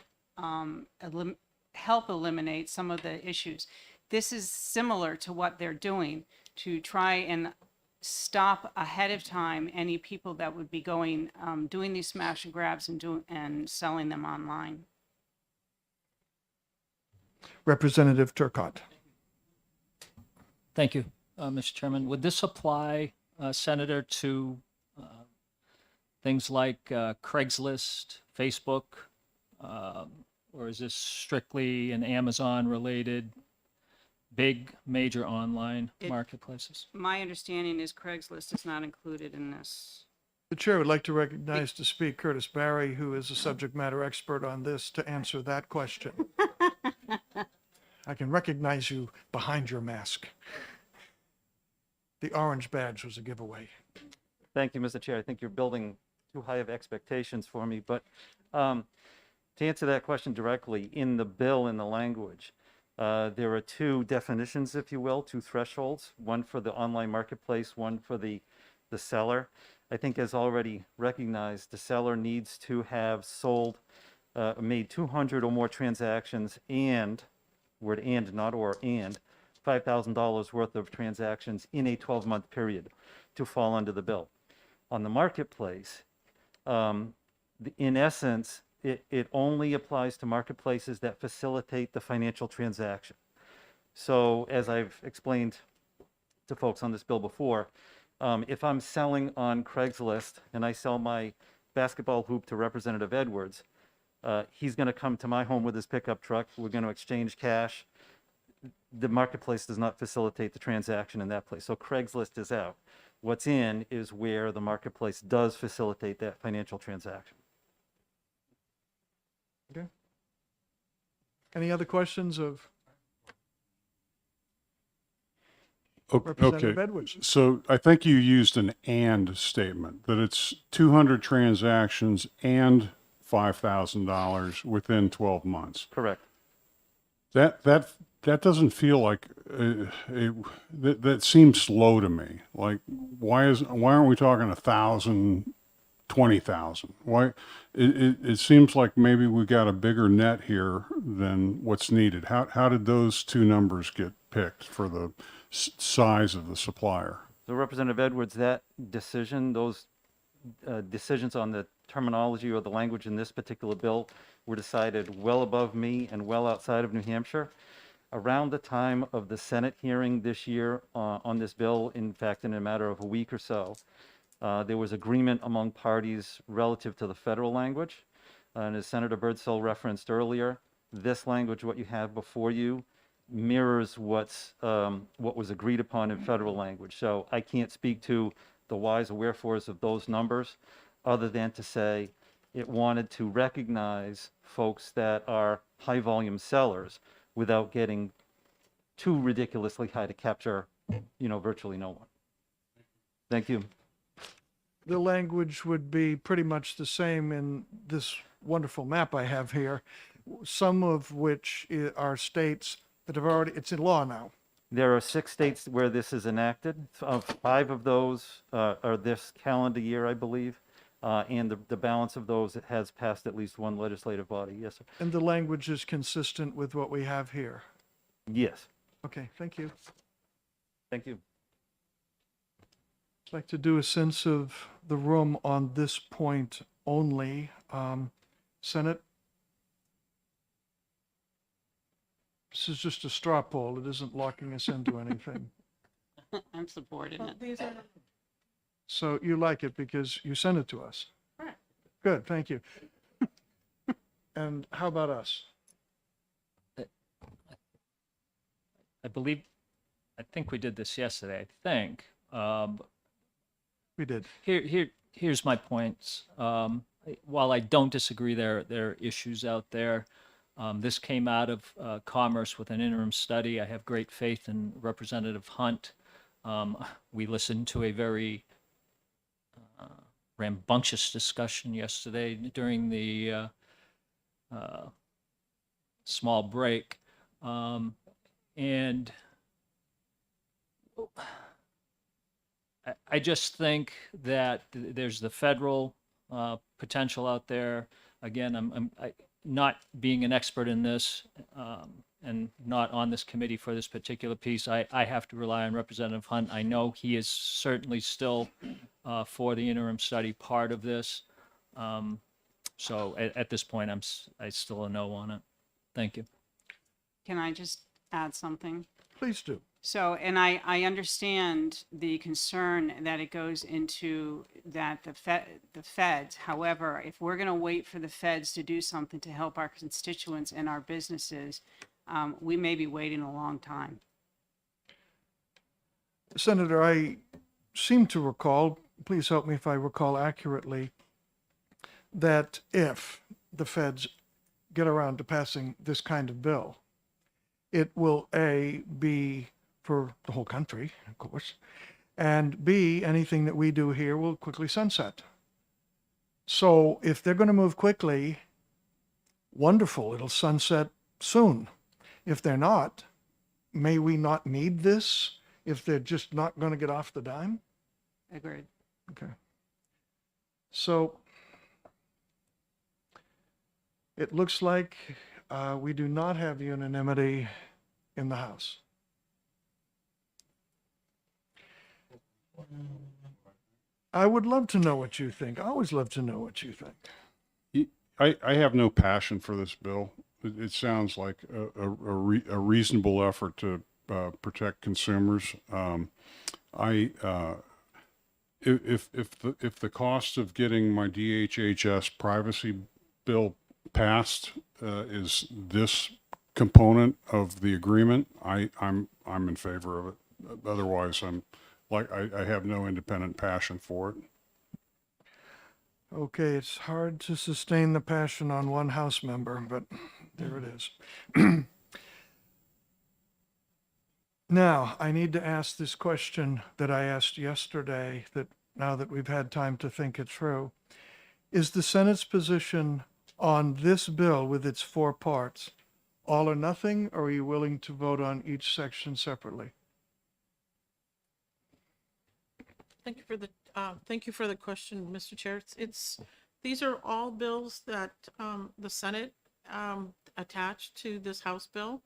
eliminate some of the issues. This is similar to what they're doing to try and stop ahead of time any people that would be going doing these smash and grabs and selling them online. Representative Turcott. Thank you. Mr. Chairman, would this apply, Senator, to things like Craigslist, Facebook, or is this strictly an Amazon-related big major online marketplaces? My understanding is Craigslist is not included in this. The chair would like to recognize to speak Curtis Barry, who is a subject matter expert on this, to answer that question. I can recognize you behind your mask. The orange badge was a giveaway. Thank you, Mr. Chair. I think you're building too high of expectations for me, but to answer that question directly, in the bill, in the language, there are two definitions, if you will, two thresholds, one for the online marketplace, one for the seller. I think as already recognized, the seller needs to have made 200 or more transactions and, word and, not or, and, $5,000 worth of transactions in a 12-month period to fall under the bill. On the marketplace, in essence, it only applies to marketplaces that facilitate the financial transaction. So as I've explained to folks on this bill before, if I'm selling on Craigslist and I sell my basketball hoop to Representative Edwards, he's going to come to my home with his pickup truck. We're going to exchange cash. The marketplace does not facilitate the transaction in that place. So Craigslist is out. What's in is where the marketplace does facilitate that financial transaction. Okay. Any other questions of Representative Edwards? So I think you used an "and" statement, that it's 200 transactions and $5,000 within 12 months. Correct. That doesn't feel like that seems slow to me. Like, why aren't we talking 1,000, 20,000? Why? It seems like maybe we got a bigger net here than what's needed. How did those two numbers get picked for the size of the supplier? So Representative Edwards, that decision, those decisions on the terminology or the language in this particular bill were decided well above me and well outside of New Hampshire. Around the time of the Senate hearing this year on this bill, in fact, in a matter of a week or so, there was agreement among parties relative to the federal language. And as Senator Birdsell referenced earlier, this language, what you have before you, mirrors what was agreed upon in federal language. So I can't speak to the whys or wherefores of those numbers, other than to say it wanted to recognize folks that are high volume sellers without getting too ridiculously high to capture, virtually no one. Thank you. The language would be pretty much the same in this wonderful map I have here, some of which are states that have already, it's in law now. There are 6 states where this is enacted. 5 of those are this calendar year, I believe. And the balance of those has passed at least one legislative body. Yes, sir. And the language is consistent with what we have here. Yes. Okay, thank you. Thank you. I'd like to do a sense of the room on this point only. Senate? This is just a straw poll. It isn't locking us into anything. I'm supporting it. So you like it because you sent it to us? Correct. Good, thank you. And how about us? I think we did this yesterday, I think. We did. Here's my points. While I don't disagree, there are issues out there. This came out of Commerce with an interim study. I have great faith in Representative Hunt. We listened to a very rambunctious discussion yesterday during the small break. And I just think that there's the federal potential out there. Again, I'm not being an expert in this and not on this committee for this particular piece. I have to rely on Representative Hunt. I know he is certainly still for the interim study part of this. So at this point, I still a no on it. Thank you. Can I just add something? Please do. So, and I understand the concern that it goes into that the feds. However, if we're going to wait for the feds to do something to help our constituents and our businesses, we may be waiting a long time. Senator, I seem to recall, please help me if I recall accurately, that if the feds get around to passing this kind of bill, it will A, be for the whole country, of course, and B, anything that we do here will quickly sunset. So if they're going to move quickly, wonderful, it'll sunset soon. If they're not, may we not need this if they're just not going to get off the dime? Agreed. Okay. So it looks like we do not have unanimity in the House. I would love to know what you think. I always love to know what you think. I have no passion for this bill. It sounds like a reasonable effort to protect consumers. If the cost of getting my DHHS privacy bill passed is this component of the agreement, I'm in favor of it. Otherwise, I have no independent passion for it. Okay, it's hard to sustain the passion on one House member, but there it is. Now, I need to ask this question that I asked yesterday, that now that we've had time to think it through. Is the Senate's position on this bill with its 4 parts all or nothing, or are you willing to vote on each section separately? Thank you for the question, Mr. Chair. These are all bills that the Senate attached to this House bill.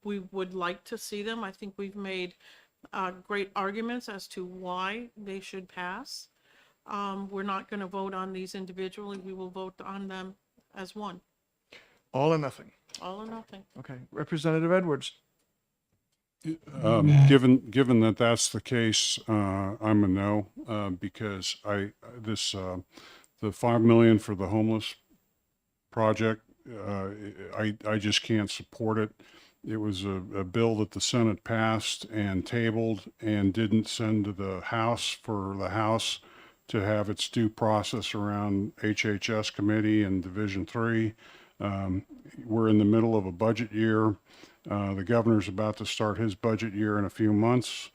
We would like to see them. I think we've made great arguments as to why they should pass. We're not going to vote on these individually. We will vote on them as one. All or nothing? All or nothing. Okay, Representative Edwards. Given that that's the case, I'm a no, because the $5 million for the homeless project, I just can't support it. It was a bill that the Senate passed and tabled and didn't send to the House for the House to have its due process around HHS committee and Division 3. We're in the middle of a budget year. The governor's about to start his budget year in a few months,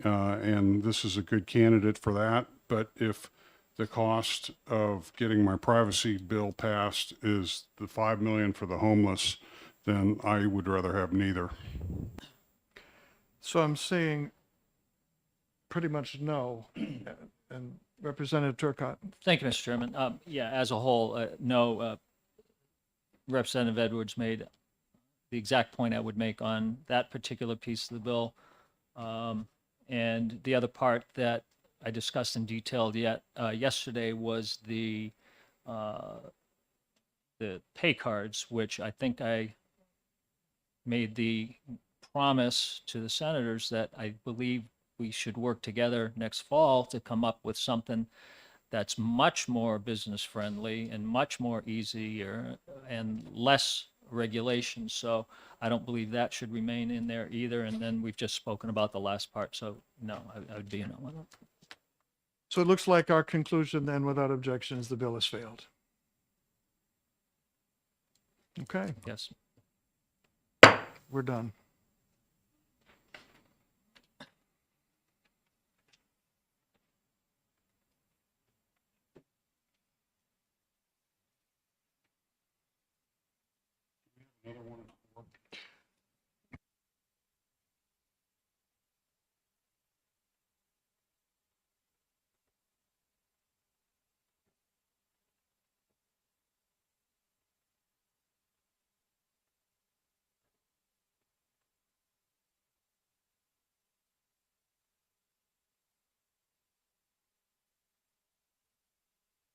and this is a good candidate for that. But if the cost of getting my privacy bill passed is the $5 million for the homeless, then I would rather have neither. So I'm saying pretty much no. And Representative Turcott. Thank you, Mr. Chairman. Yeah, as a whole, no. Representative Edwards made the exact point I would make on that particular piece of the bill. And the other part that I discussed in detail yesterday was the pay cards, which I think I made the promise to the senators that I believe we should work together next fall to come up with something that's much more business friendly and much more easier and less regulations. So I don't believe that should remain in there either. And then we've just spoken about the last part. So no, I would be a no on that. So it looks like our conclusion then, without objection, is the bill has failed. Okay. Yes. We're done.